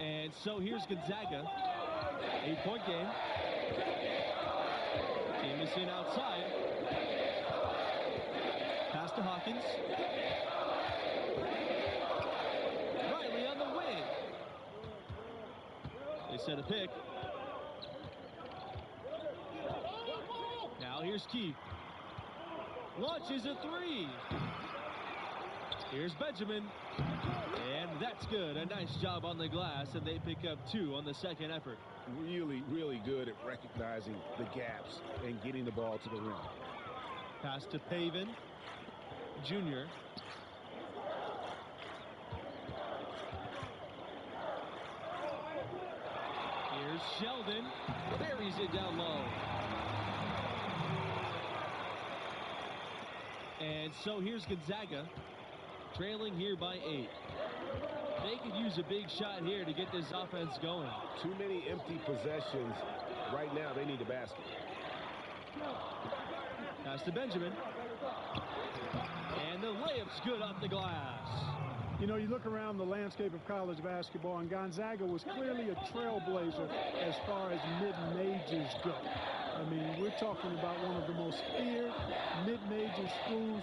And so here's Gonzaga. 8-point game. Jamison outside. Pass to Hawkins. Riley on the wing. They set a pick. Now here's Keith. Launches a three. Here's Benjamin. And that's good. A nice job on the glass, and they pick up 2 on the second effort. Really, really good at recognizing the gaps and getting the ball to the rim. Pass to Pavin. Junior. Here's Sheldon. Buries it down low. And so here's Gonzaga, trailing here by 8. They could use a big shot here to get this offense going. Too many empty possessions. Right now, they need a basket. Pass to Benjamin. And the layup's good off the glass. You know, you look around the landscape of college basketball, and Gonzaga was clearly a trailblazer as far as mid-majors go. I mean, we're talking about one of the most feared mid-major schools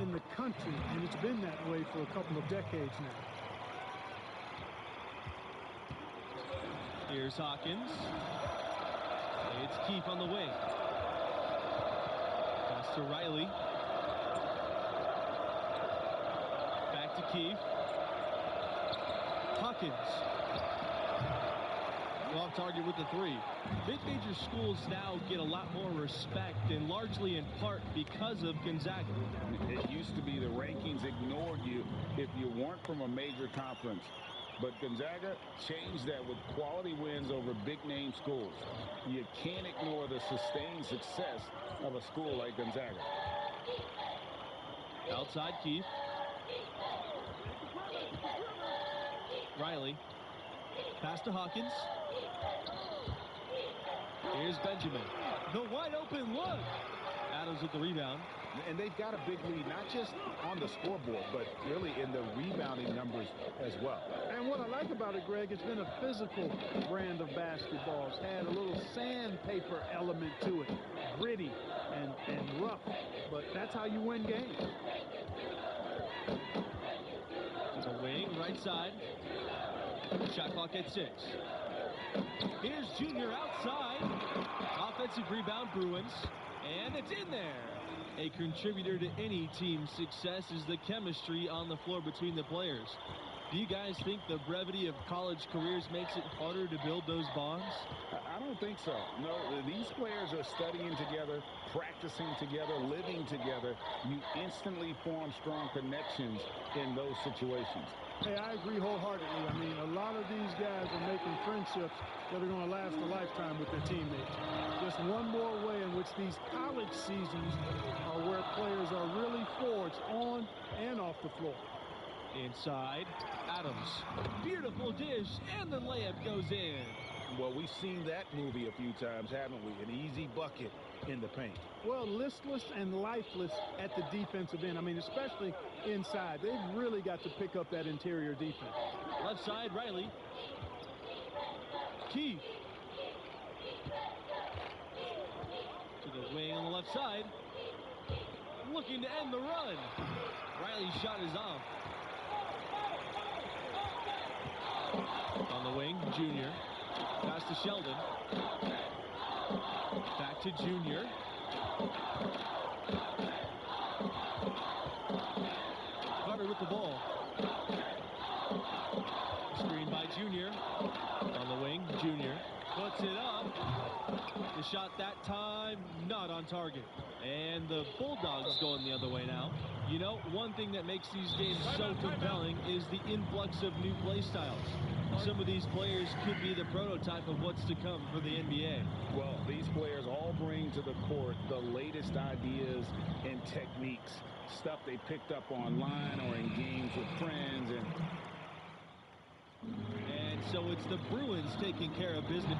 in the country, and it's been that way for a couple of decades now. Here's Hawkins. It's Keefe on the wing. Pass to Riley. Back to Keefe. Hawkins. Off target with the 3. Mid-major schools now get a lot more respect, and largely in part because of Gonzaga. It used to be the rankings ignored you if you weren't from a major conference. But Gonzaga changed that with quality wins over big-name schools. You can't ignore the sustained success of a school like Gonzaga. Outside Keefe. Riley. Pass to Hawkins. Here's Benjamin. The wide open look. Adams with the rebound. And they've got a big lead, not just on the scoreboard, but really in the rebounding numbers as well. And what I like about it, Greg, it's been a physical brand of basketball. It's had a little sandpaper element to it. Gritty and rough. But that's how you win games. To the wing, right side. Shot clock at 6. Here's Junior outside. Offensive rebound, Bruins. And it's in there. A contributor to any team's success is the chemistry on the floor between the players. Do you guys think the brevity of college careers makes it harder to build those bonds? I don't think so. No, these players are studying together, practicing together, living together. You instantly form strong connections in those situations. Hey, I agree wholeheartedly. I mean, a lot of these guys are making friendships that are going to last a lifetime with their teammates. Just one more way in which these college seasons are where players are really forged on and off the floor. Inside, Adams. Beautiful dish, and the layup goes in. Well, we've seen that movie a few times, haven't we? An easy bucket in the paint. Well, listless and lifeless at the defensive end. I mean, especially inside. They've really got to pick up that interior defense. Left side, Riley. Keith. To the wing on the left side. Looking to end the run. Riley's shot is off. On the wing, Junior. Pass to Sheldon. Back to Junior. Carter with the ball. Screen by Junior. On the wing, Junior. Puts it up. The shot that time, not on target. And the Bulldogs going the other way now. You know, one thing that makes these games so compelling is the influx of new play styles. Some of these players could be the prototype of what's to come for the NBA. Well, these players all bring to the court the latest ideas and techniques, stuff they picked up online or in games with friends. And so it's the Bruins taking care of business.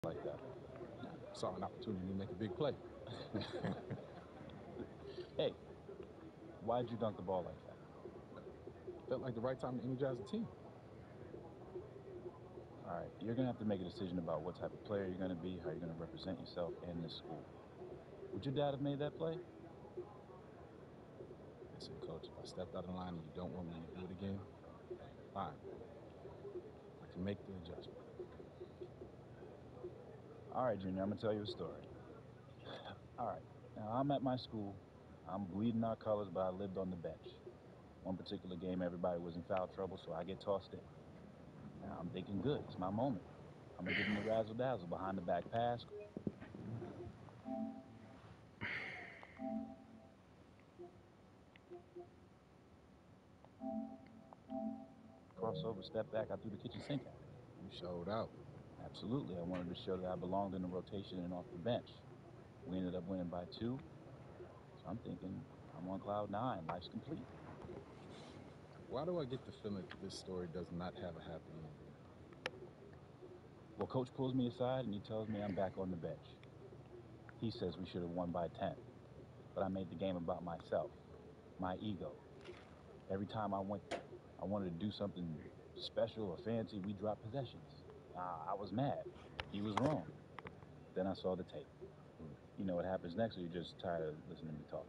Like that. Saw an opportunity to make a big play. Hey, why'd you dunk the ball like that? Felt like the right time to energize the team. All right, you're going to have to make a decision about what type of player you're going to be, how you're going to represent yourself in this school. Would your dad have made that play? Listen, Coach, if I stepped out of line and you don't want me to do it again, fine. I can make the adjustment. All right, Junior, I'm going to tell you a story. All right, now I'm at my school. I'm bleeding our colors, but I lived on the bench. One particular game, everybody was in foul trouble, so I get tossed in. Now I'm thinking, good, it's my moment. I'm going to give him the razzle-dazzle behind the back pass. Crossover, step back, I threw the kitchen sink at him. You showed out. Absolutely, I wanted to show that I belonged in the rotation and off the bench. We ended up winning by 2, so I'm thinking, I'm on cloud 9, life's complete. Why do I get the feeling that this story does not have a happy ending? Well, Coach pulls me aside and he tells me I'm back on the bench. He says we should have won by 10, but I made the game about myself, my ego. Every time I wanted to do something special or fancy, we dropped possessions. I was mad. He was wrong. Then I saw the tape. You know what happens next, or you're just tired of listening to me talk?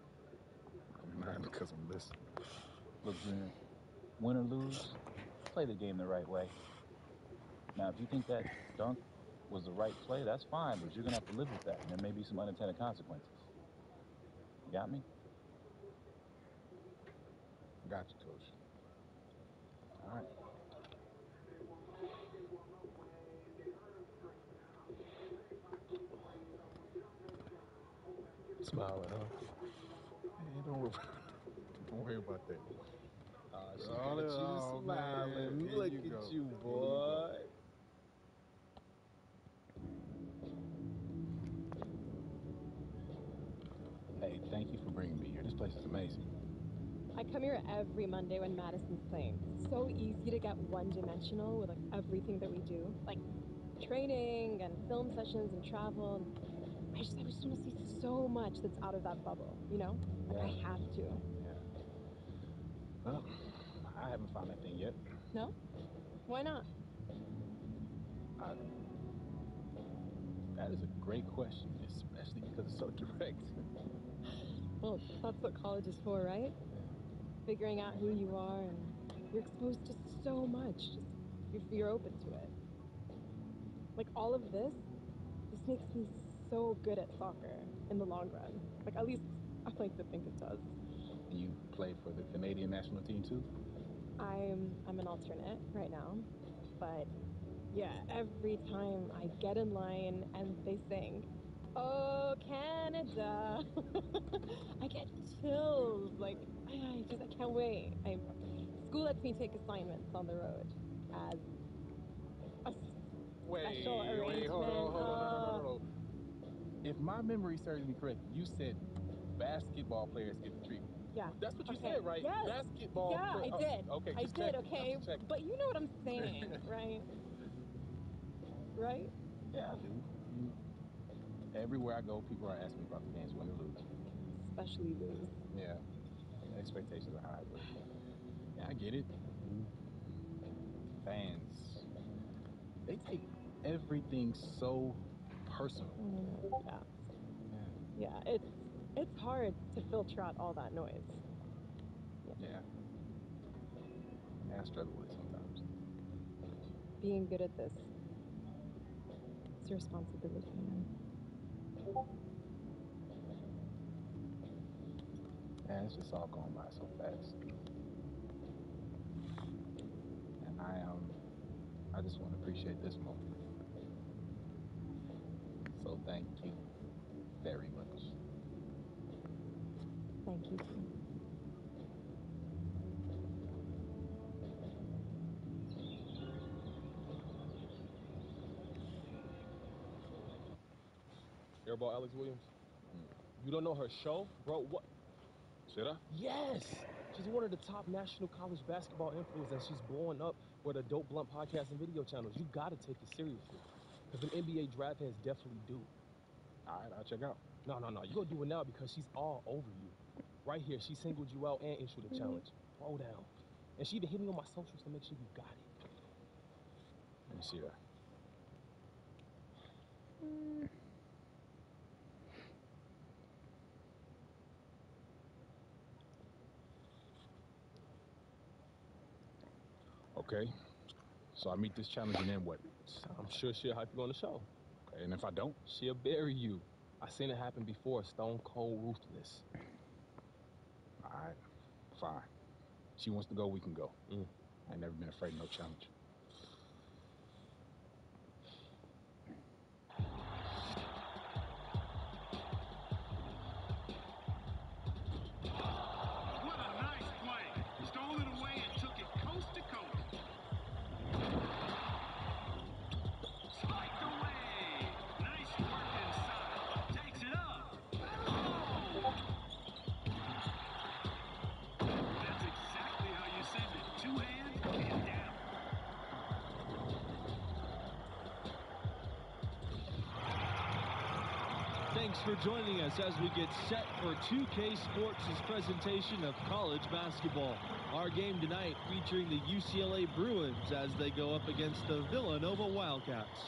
I'm mad because I'm listening. Look, Junior, win or lose, play the game the right way. Now, if you think that dunk was the right play, that's fine, but you're going to have to live with that, and there may be some unintended consequences. You got me? got you, Coach. All right. Smiling, huh? Man, don't worry about that. She got you smiling. Man. Look You at go. you, There boy. Hey, thank you for bringing me here. This place is amazing. I come here every Monday when Madison's playing. It's so easy to get one-dimensional with like everything that we do, like training and film sessions and travel. And I just want to see so much that's out of that bubble, you know? Like I have to. Yeah. Well, I haven't found that thing yet. No? Why not? That is a great question, especially because it's so direct. Well, that's what college is for, right? Figuring out who you are, and you're exposed to so much. Just you're open to it. Like all of this makes me so good at soccer in the long run. Like at least I like to think it does. You play for the Canadian national team too? I'm an alternate right now, but yeah, every time I get in line and they sing, "Oh Canada," I get chills. Like I can't wait. School lets me take assignments on the road as a special arrangement. Hold on. If my memory serves me correct, you said basketball players get the treatment. Yeah. That's what you said, right? Yes. Basketball. Yeah, I did. Okay, I just did. checking. Okay, Just checking. but you know what I'm saying, right? Right? Yeah, I do. Everywhere I go, people are asking me about the games, win or lose. Especially lose. Yeah. Expectations are high, but yeah, I get it. Fans, they take everything so personal. Yeah, it's hard to filter out all that noise. Yeah, I struggle with it sometimes. Being good at this, it's a responsibility, man. Man, it's just all going by so fast. And I just want to appreciate this moment. So thank you very much. Thank you, too. Airball Alex Williams. You don't know her show? Bro, what? Should I? Yes! She's one of the top national college basketball influencers, and she's blowing up with Adult Blunt podcast and video channels. You gotta take it seriously. Because them NBA draft heads definitely do. All right, I'll check out. No. You gonna do it now because she's all over you. Right here, she singled you out and issued a challenge. Throw down. And she even hit me on my socials to make sure you got it. Let me see that. Okay, so I meet this challenge and then what? I'm sure she'll hype you on the show. Okay, and if I don't? She'll bury you. I seen it happen before, stone cold ruthless. All right, fine. She wants to go, we can go. I ain't never been afraid of no challenge. What a nice play. Stole it away and took it coast to coast. Spiked away. Nice work inside. Takes it up. Oh! That's exactly how you send it. Two hands and down. Thanks for joining us as we get set for 2K Sports' presentation of college basketball. Our game tonight featuring the UCLA Bruins as they go up against the Villanova Wildcats.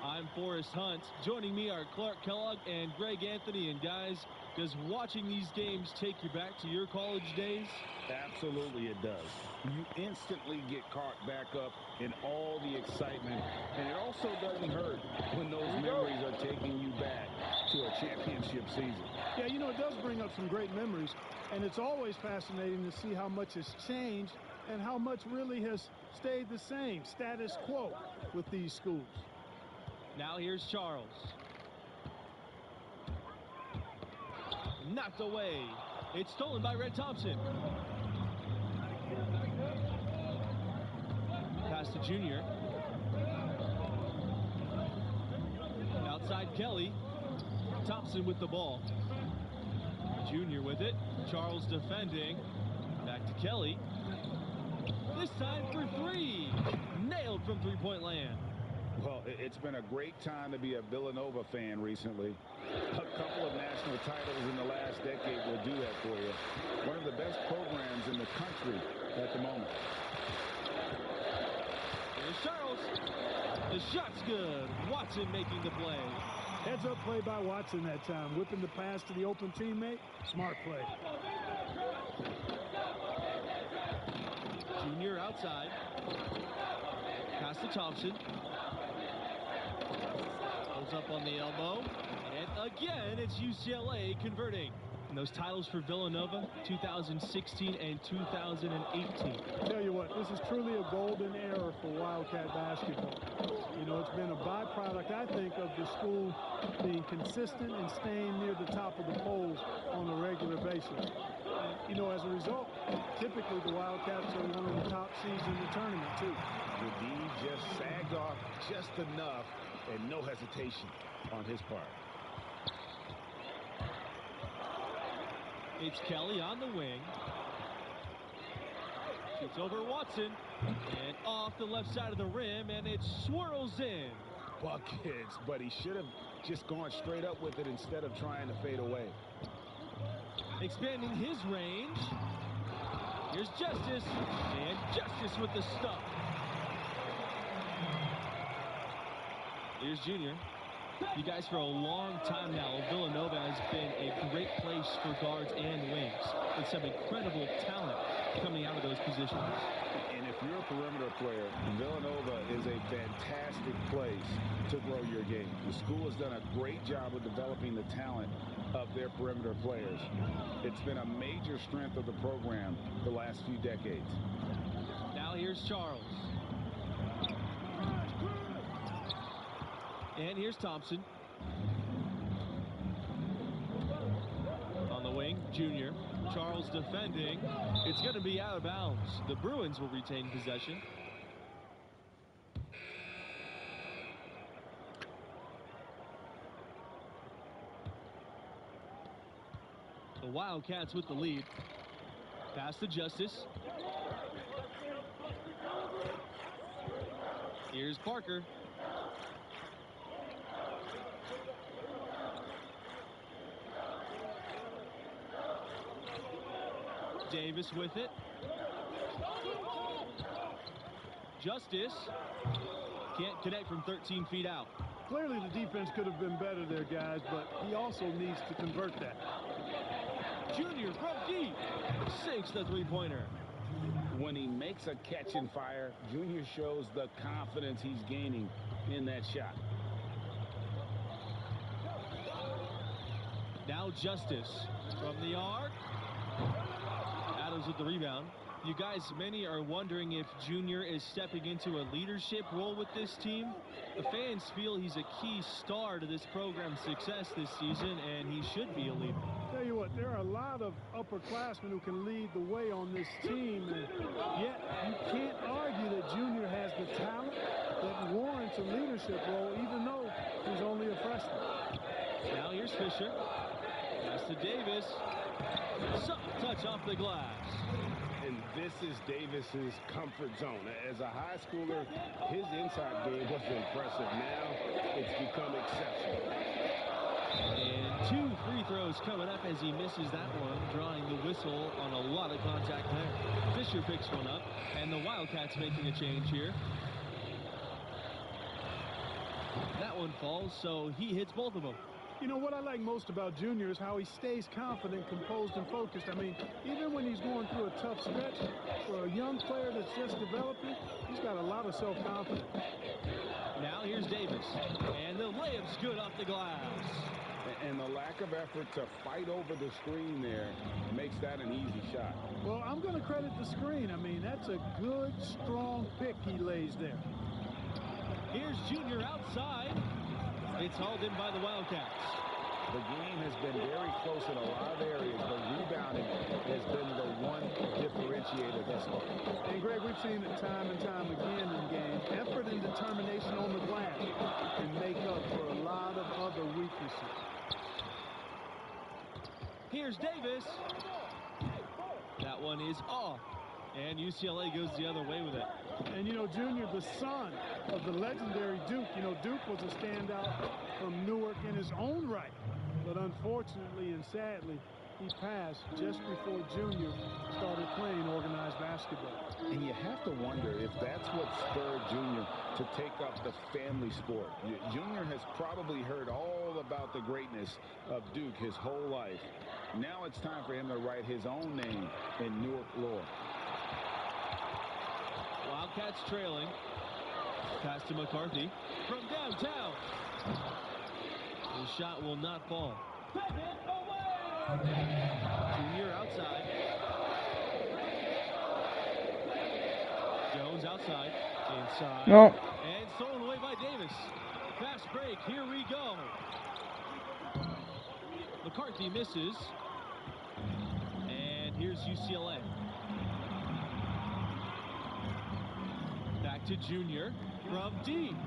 I'm Forrest Hunt. Joining me are Clark Kellogg and Greg Anthony. And guys, Does watching these games take you back to your college days? Absolutely it does. You instantly get caught back up in all the excitement, and it also doesn't hurt when those memories are taking you back to a championship season. Yeah, you know, it does bring up some great memories, and it's always fascinating to see how much has changed and how much really has stayed the same, status quo, with these schools. Now here's Charles. Knocked away. It's stolen by Red Thompson. Pass to Junior. Outside Kelly. Thompson with the ball. Junior with it. Charles defending. Back to Kelly. This time for three. Nailed from three-point land. Well, it's been a great time to be a Villanova fan recently. A couple of national titles in the last decade will do that for you. One of the best programs in the country at the moment. Here's Charles. The shot's good. Watson making the play. Heads-up play by Watson that time. Whipping the pass to the open teammate. Smart play. Junior outside. Pass to Thompson. Goes up on the elbow. And again, it's UCLA converting. And those titles for Villanova, 2016 and 2018. Tell you what, this is truly a golden era for Wildcat basketball. You know, it's been a byproduct, I think, of the school being consistent and staying near the top of the polls on a regular basis. And, you know, as a result, typically the Wildcats are one of the top seeds in the tournament, too. The D just sagged off just enough, and no hesitation on his part. It's Kelly on the wing. Shoots over Watson. And off the left side of the rim, and it swirls in. Buckets, but he should have just gone straight up with it instead of trying to fade away. Expanding his range. Here's Justice. And Justice with the stop. Here's Junior. You guys, for a long time now, Villanova has been a great place for guards and wings, with some incredible talent coming out of those positions. And if you're a perimeter player, Villanova is a fantastic place to grow your game. The school has done a great job of developing the talent of their perimeter players. It's been a major strength of the program the last few decades. Now here's Charles. And here's Thompson. On the wing, Junior. Charles defending. It's going to be out of bounds. The Bruins will retain possession. The Wildcats with the lead. Pass to Justice. Here's Parker. Davis with it. Justice can't connect from 13 feet out. Clearly the defense could have been better there, guys, but he also needs to convert that. Junior from deep sinks the three-pointer. When he makes a catch and fire, Junior shows the confidence he's gaining in that shot. Now Justice from the arc. Adams with the rebound. You guys, many are wondering if Junior is stepping into a leadership role with this team. The fans feel he's a key star to this program's success this season, and he should be a leader. Tell you what, there are a lot of upperclassmen who can lead the way on this team, and yet you can't argue that Junior has the talent that warrants a leadership role, even though he's only a freshman. Now here's Fisher. Pass to Davis. Soft touch off the glass. And this is Davis's comfort zone. As a high schooler, his inside game was impressive. Now it's become exceptional. And 2 free throws coming up as he misses that one, drawing the whistle on a lot of contact there. Fisher picks one up, and the Wildcats making a change here. That one falls, so he hits both of them. You know, what I like most about Junior is how he stays confident, composed, and focused. I mean, even when he's going through a tough stretch, for a young player that's just developing, he's got a lot of self-confidence. Now here's Davis, and the layup's good off the glass. And the lack of effort to fight over the screen there makes that an easy shot. Well, I'm going to credit the screen. I mean, that's a good, strong pick he lays there. Here's Junior outside. It's hauled in by the Wildcats. The game has been very close in a lot of areas, but rebounding has been the one differentiator thus far. And Greg, we've seen it time and time again in games. Effort and determination on the glass can make up for a lot of other weaknesses. Here's Davis. That one is off. And UCLA goes the other way with it. And, you know, Junior, the son of the legendary Duke. You know, Duke was a standout from Newark in his own right. But unfortunately and sadly, he passed just before Junior started playing organized basketball. And you have to wonder if that's what spurred Junior to take up the family sport. Junior has probably heard all about the greatness of Duke his whole life. Now it's time for him to write his own name in Newark lore. Wildcats trailing. Pass to McCarthy from downtown. The shot will not fall. Junior outside. Jones outside. Inside. No. And stolen away by Davis. Fast break. Here we go. McCarthy misses. And here's UCLA. Back to Junior from deep.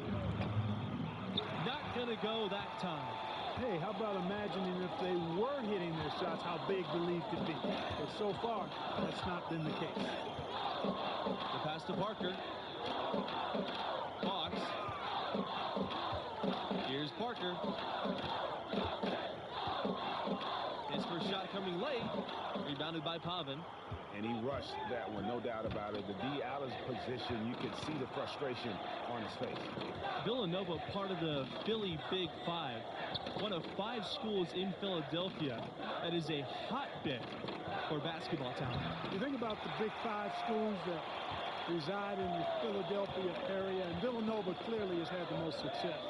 Not going to go that time. Hey, how about imagining if they were hitting their shots, how big the lead could be. But so far, that's not been the case. The pass to Parker. Hawks. Here's Parker. His first shot coming late. Rebounded by Pavin. And he rushed that one, no doubt about it. The D out of position, you could see the frustration on his face. Villanova, part of the Philly Big Five, one of 5 schools in Philadelphia that is a hotbed for basketball talent. You think about the Big 5 schools that reside in the Philadelphia area, and Villanova clearly has had the most success.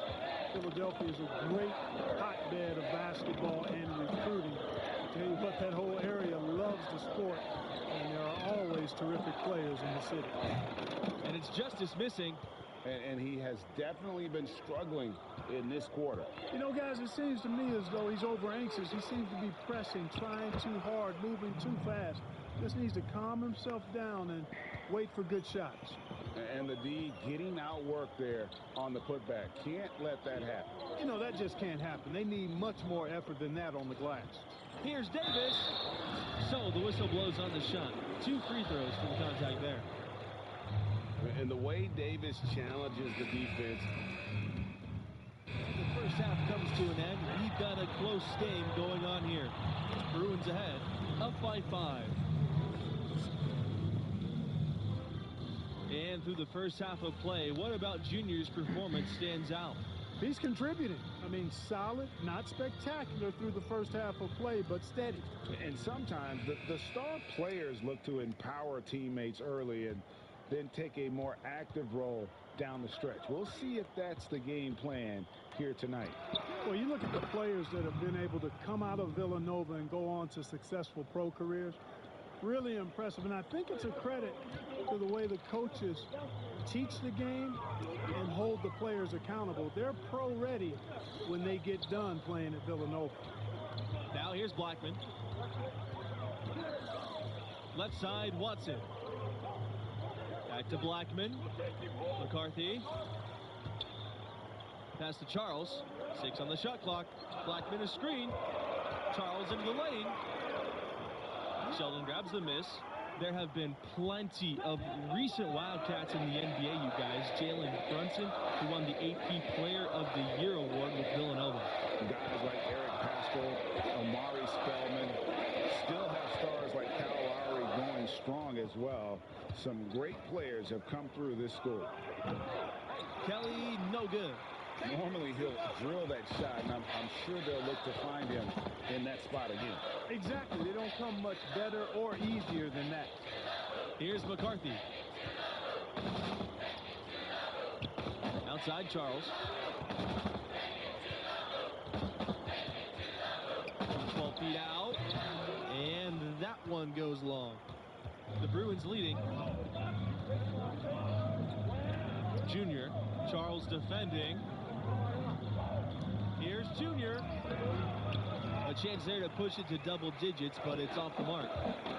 Philadelphia is a great hotbed of basketball and recruiting. I'll tell you what, that whole area loves the sport. And there are always terrific players in the city. And it's Justice missing. And he has definitely been struggling in this quarter. You know, guys, it seems to me as though he's over anxious. He seems to be pressing, trying too hard, moving too fast. Just needs to calm himself down and wait for good shots. And the D getting outworked there on the putback. Can't let that happen. You know, that just can't happen. They need much more effort than that on the glass. Here's Davis. So the whistle blows on the shot. 2 free throws for the contact there. And the way Davis challenges the defense. The first half comes to an end. We've got a close game going on here. Bruins ahead, up by 5. And through the first half of play, what about Junior's performance stands out? He's contributing. I mean, solid, not spectacular through the first half of play, but steady. And sometimes the star players look to empower teammates early and then take a more active role down the stretch. We'll see if that's the game plan here tonight. Well, you look at the players that have been able to come out of Villanova and go on to successful pro careers. Really impressive. And I think it's a credit to the way the coaches teach the game and hold the players accountable. They're pro ready when they get done playing at Villanova. Now here's Blackman. Left side, Watson. Back to Blackman. McCarthy. Pass to Charles. 6 on the shot clock. Blackman a screen. Charles into the lane. Sheldon grabs the miss. There have been plenty of recent Wildcats in the NBA, you guys. Jalen Brunson, who won the AP Player of the Year award with Villanova. Guys like Eric Paschal, Omari Spellman, still have stars like Kyle Lowry going strong as well. Some great players have come through this school. Kelly, no good. Normally he'll drill that shot, and I'm sure they'll look to find him in that spot again. Exactly. They don't come much better or easier than that. Here's McCarthy. Outside Charles. 12 feet out. And that one goes long. The Bruins leading. Junior. Charles defending. Here's Junior. A chance there to push it to double digits, but it's off the mark.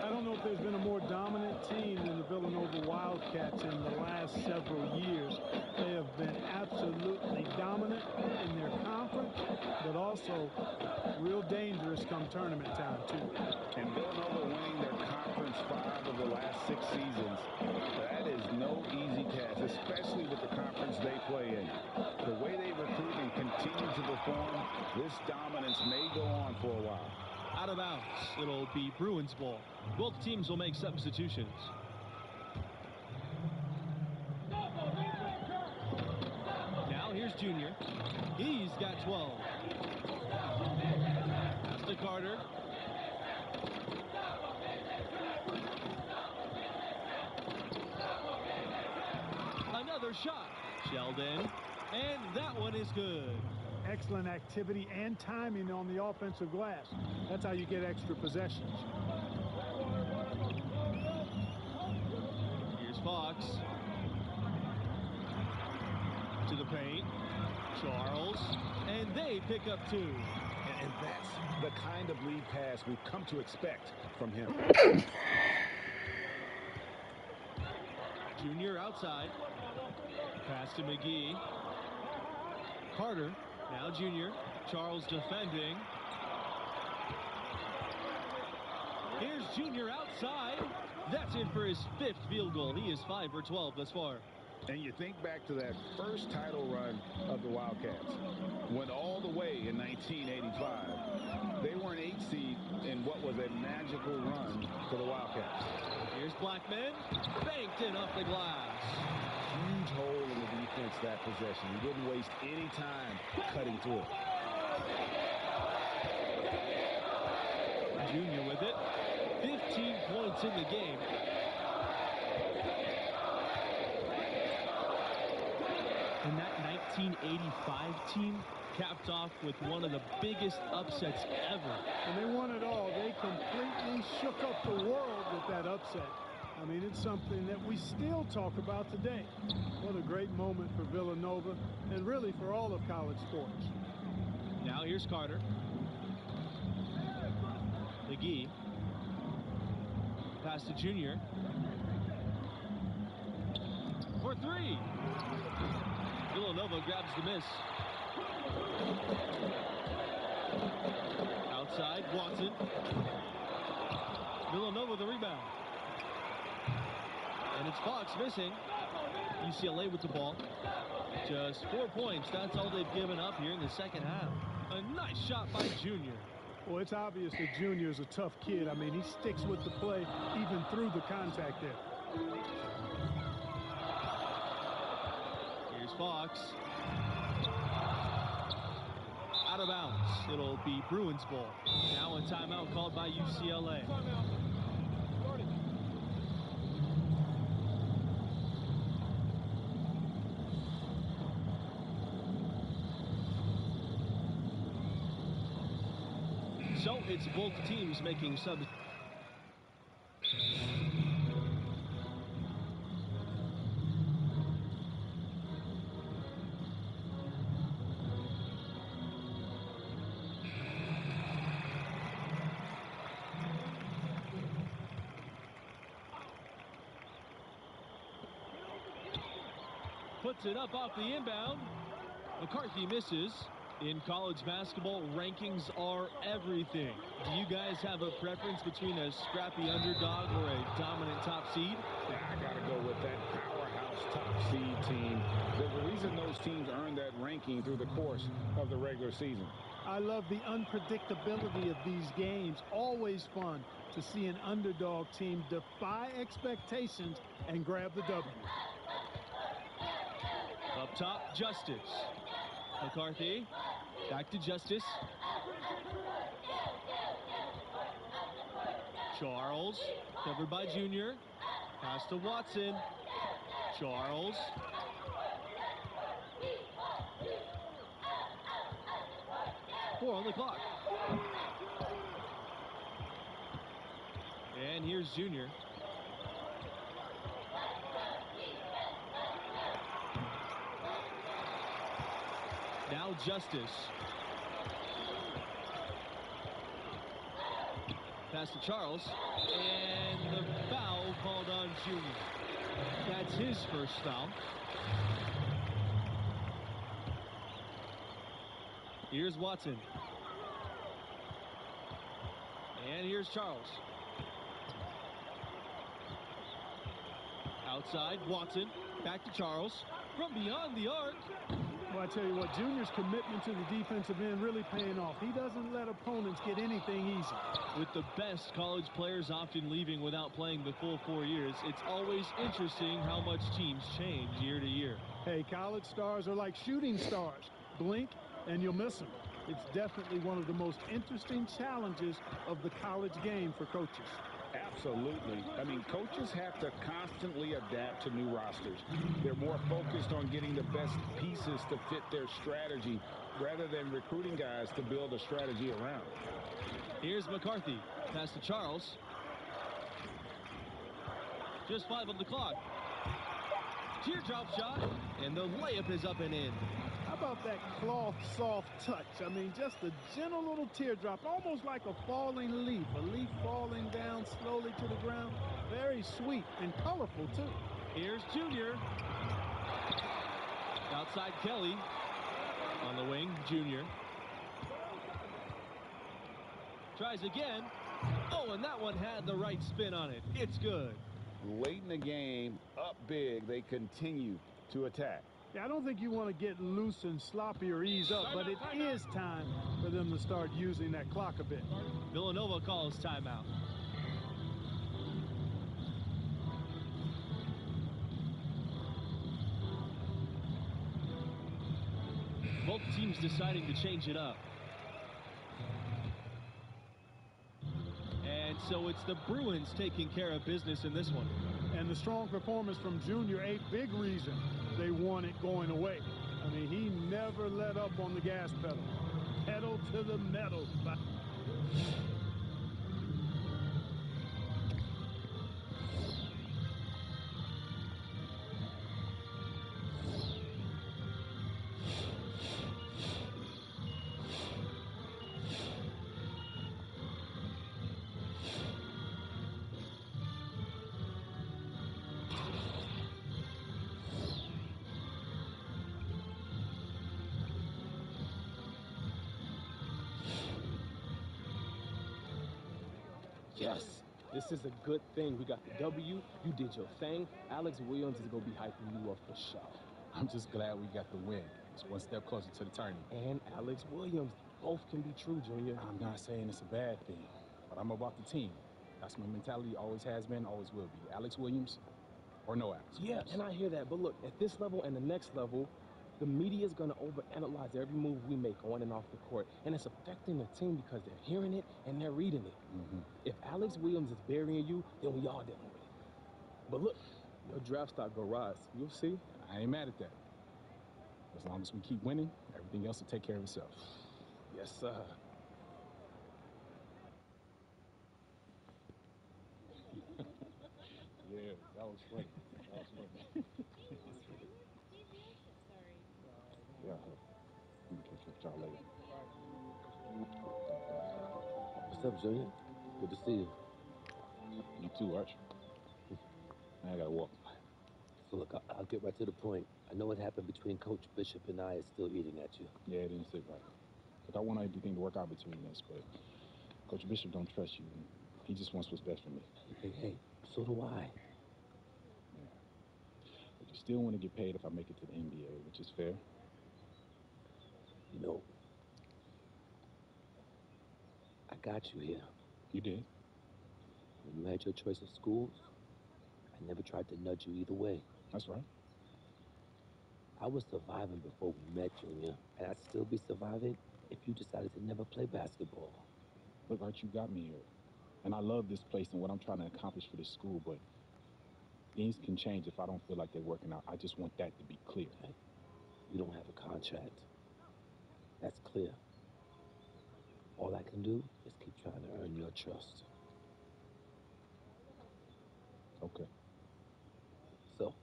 I don't know if there's been a more dominant team than the Villanova Wildcats in the last several years. They have been absolutely dominant in their conference, but also real dangerous come tournament time, too. And Villanova winning their conference 5 of the last 6 seasons, that is no easy task, especially with the conference they play in. The way they recruit and continue to perform, this dominance may go on for a while. Out of bounds. It'll be Bruins ball. Both teams will make substitutions. Now here's Junior. He's got 12. Pass to Carter. Another shot. Sheldon. And that one is good. Excellent activity and timing on the offensive glass. That's how you get extra possessions. Here's Fox. To the paint. Charles. And they pick up 2. And that's the kind of lead pass we've come to expect from him. Junior outside. Pass to McGee. Carter. Now Junior. Charles defending. Here's Junior outside. That's in for his 5th field goal. He is 5 for 12 thus far. And you think back to that first title run of the Wildcats. Went all the way in 1985. They were an 8 seed in what was a magical run for the Wildcats. Here's Blackman. Banked in off the glass. Huge hole in the defense that possession. He didn't waste any time cutting through it. Junior with it. 15 points in the game. And that 1985 team capped off with one of the biggest upsets ever. And they won it all. They completely shook up the world with that upset. I mean, it's something that we still talk about today. What a great moment for Villanova and really for all of college sports. Now here's Carter. McGee. Pass to Junior. For 3. Villanova grabs the miss. Outside, Watson. Villanova the rebound. And it's Fox missing. UCLA with the ball. Just 4 points. That's all they've given up here in the second half. A nice shot by Junior. Well, it's obvious that Junior is a tough kid. I mean, he sticks with the play even through the contact there. Here's Fox. Out of bounds. It'll be Bruins ball. Now a timeout called by UCLA. So it's both teams making subs. Puts it up off the inbound. McCarthy misses. In college basketball, rankings are everything. Do you guys have a preference between a scrappy underdog or a dominant top seed? Yeah, I got to go with that powerhouse top seed team. There's a reason those teams earn that ranking through the course of the regular season. I love the unpredictability of these games. Always fun to see an underdog team defy expectations and grab the W. Up top, Justice. McCarthy, back to Justice. Charles, covered by Junior. Pass to Watson. Charles. Four on the clock. And here's Junior. Now Justice. Pass to Charles. And the foul called on Junior. That's his first foul. Here's Watson. And here's Charles. Outside, Watson. Back to Charles. From beyond the arc. Well, I tell you what, Junior's commitment to the defensive end really paying off. He doesn't let opponents get anything easy. With the best college players often leaving without playing the full 4 years, it's always interesting how much teams change year to year. Hey, college stars are like shooting stars. Blink and you'll miss them. It's definitely one of the most interesting challenges of the college game for coaches. Absolutely. I mean, coaches have to constantly adapt to new rosters. They're more focused on getting the best pieces to fit their strategy rather than recruiting guys to build a strategy around. Here's McCarthy. Pass to Charles. Just 5 on the clock. Teardrop shot, and the layup is up and in. How about that cloth soft touch? I mean, just a gentle little teardrop, almost like a falling leaf. A leaf falling down slowly to the ground. Very sweet and colorful, too. Here's Junior. Outside Kelly. On the wing, Junior. Tries again. Oh, and that one had the right spin on it. It's good. Late in the game, up big, they continue to attack. Yeah, I don't think you want to get loose and sloppy or ease up, but it is time for them to start using that clock a bit. Villanova calls timeout. Both teams deciding to change it up. And so it's the Bruins taking care of business in this one. And the strong performance from Junior, a big reason they won it going away. I mean, he never let up on the gas pedal. Pedal to the metal. Yes, this is a good thing. We got the W. You did your thing. Alex Williams is going to be hyping you up for sure. I'm just glad we got the win. It's one step closer to the tournament. And Alex Williams. Both can be true, Junior. I'm not saying it's a bad thing, but I'm about the team. That's my mentality, always has been, always will be. Alex Williams or no Alex Williams. Yeah, and I hear that. But look, at this level and the next level, the media is going to overanalyze every move we make on and off the court. And it's affecting the team because they're hearing it and they're reading it. If Alex Williams is burying you, then we all dealing with it. But look, your draft stock go rise. You'll see. I ain't mad at that. As long as we keep winning, everything else will take care of itself. Yes, sir. Yeah, that was funny. That was funny. Yeah, we can catch y'all later. What's up, Junior? Good to see you. You too, Arch. I gotta walk. So look, I'll get right to the point. I know what happened between Coach Bishop and I is still eating at you. Yeah, it didn't sit right. Look, I want everything to work out between us, but Coach Bishop don't trust you. And he just wants what's best for me. Hey, so do I. Yeah. But you still want to get paid if I make it to the NBA, which is fair. You know, I got you here. You did? When you had your choice of schools, I never tried to nudge you either way. That's right. I was surviving before we met, Junior, and I'd still be surviving if you decided to never play basketball. Look, Art, you got me here. And I love this place and what I'm trying to accomplish for this school, but things can change if I don't feel like they're working out. I just want that to be clear. Okay? You don't have a contract. That's clear. All I can do is keep trying to earn your trust. Okay. So,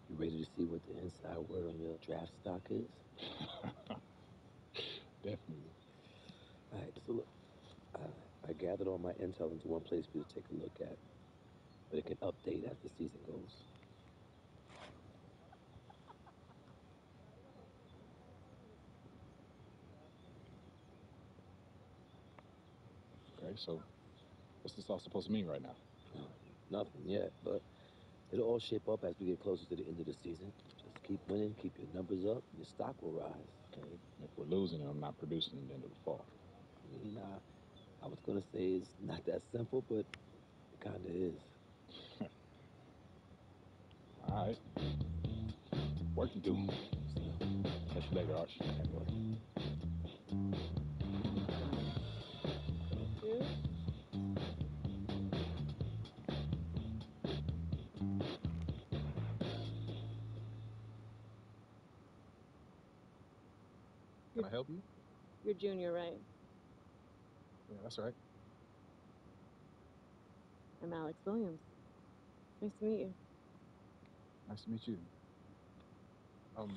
you ready to see what the inside word on your draft stock is? Definitely. All right, so look, I gathered all my intel into one place for you to take a look at, but it can update as the season goes. Okay, so what's this all supposed to mean right now? Nothing yet, but it'll all shape up as we get closer to the end of the season. Just keep winning, keep your numbers up, your stock will rise. Okay, if we're losing and I'm not producing, then it'll fall. I mean, I was gonna say it's not that simple, but it kinda is. All right. Work to do. Catch you later, Arch. Can I help you? You're Junior, right? Yeah, that's right. I'm Alex Williams. Nice to meet you. Nice to meet you. How'd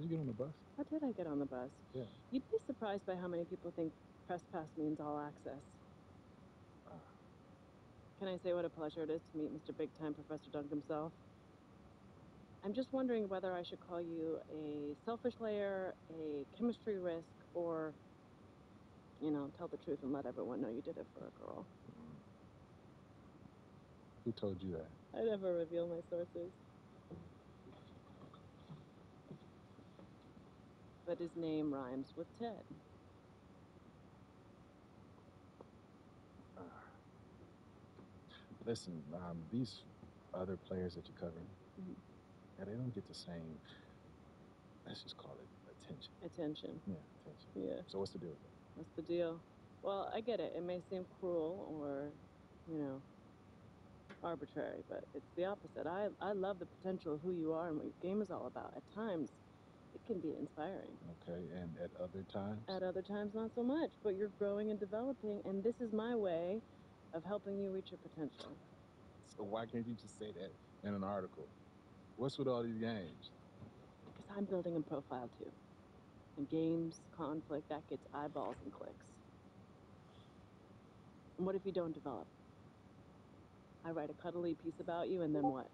you get on the bus? How did I get on the bus? Yeah. You'd be surprised by how many people think press pass means all access. Can I say what a pleasure it is to meet Mr. Big Time Professor Dunk himself? I'm just wondering whether I should call you a selfish player, a chemistry risk, or, you know, tell the truth and let everyone know you did it for a girl. Who told you that? I never reveal my sources. But his name rhymes with Ted. Listen, these other players that you're covering, yeah, they don't get the same, let's just call it attention. Attention. Yeah, attention. Yeah. So what's the deal with that? What's the deal? Well, I get it. It may seem cruel or, you know, arbitrary, but it's the opposite. I love the potential of who you are and what your game is all about. At times, it can be inspiring. Okay, and at other times? At other times, not so much, but you're growing and developing, and this is my way of helping you reach your potential. So why can't you just say that in an article? What's with all these games? Because I'm building a profile too. And games, conflict, that gets eyeballs and clicks. And what if you don't develop? I write a cuddly piece about you, and then what?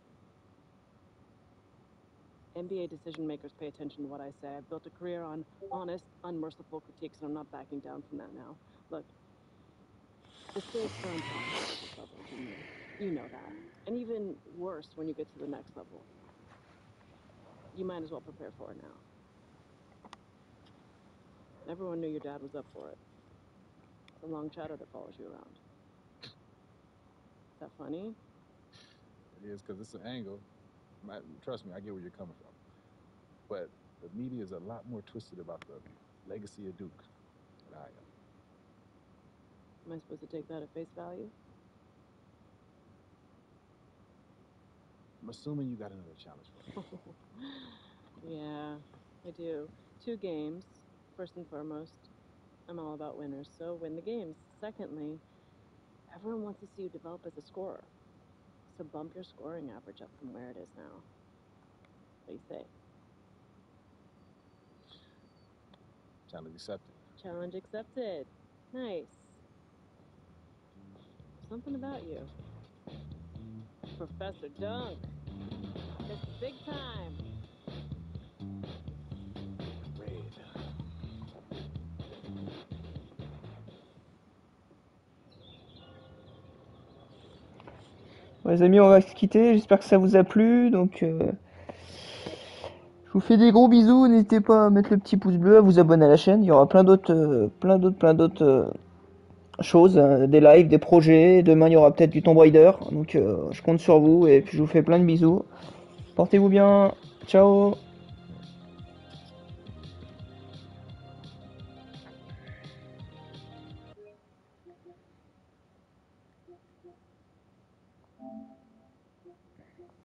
NBA decision makers pay attention to what I say. I've built a career on honest, unmerciful critiques, and I'm not backing down from that now. Look, the stakes are impossible at this level, Junior. You know that. And even worse when you get to the next level. You might as well prepare for it now. Everyone knew your dad was up for it. It's a long shadow that follows you around. Is that funny? It is, because it's an angle. Trust me, I get where you're coming from. But the media is a lot more twisted about the legacy of Duke than I am. Am I supposed to take that at face value? I'm assuming you got another challenge for me. Yeah, I do. 2 games, first and foremost. I'm all about winners, so win the games. Secondly, everyone wants to see you develop as a scorer. So bump your scoring average up from where it is now. What do you say? Challenge accepted. Challenge accepted. Nice. Something about you. Professor Dunk. It's big time. Bon, les amis, on va se quitter. J'espère que ça vous a plu. Donc, je vous fais des gros bisous. N'hésitez pas à mettre le petit pouce bleu, à vous abonner à la chaîne. Il y aura plein d'autres choses, des lives, des projets. Demain, il y aura peut-être du Tomb Raider. Donc, je compte sur vous et puis je vous fais plein de bisous. Portez-vous bien. Ciao.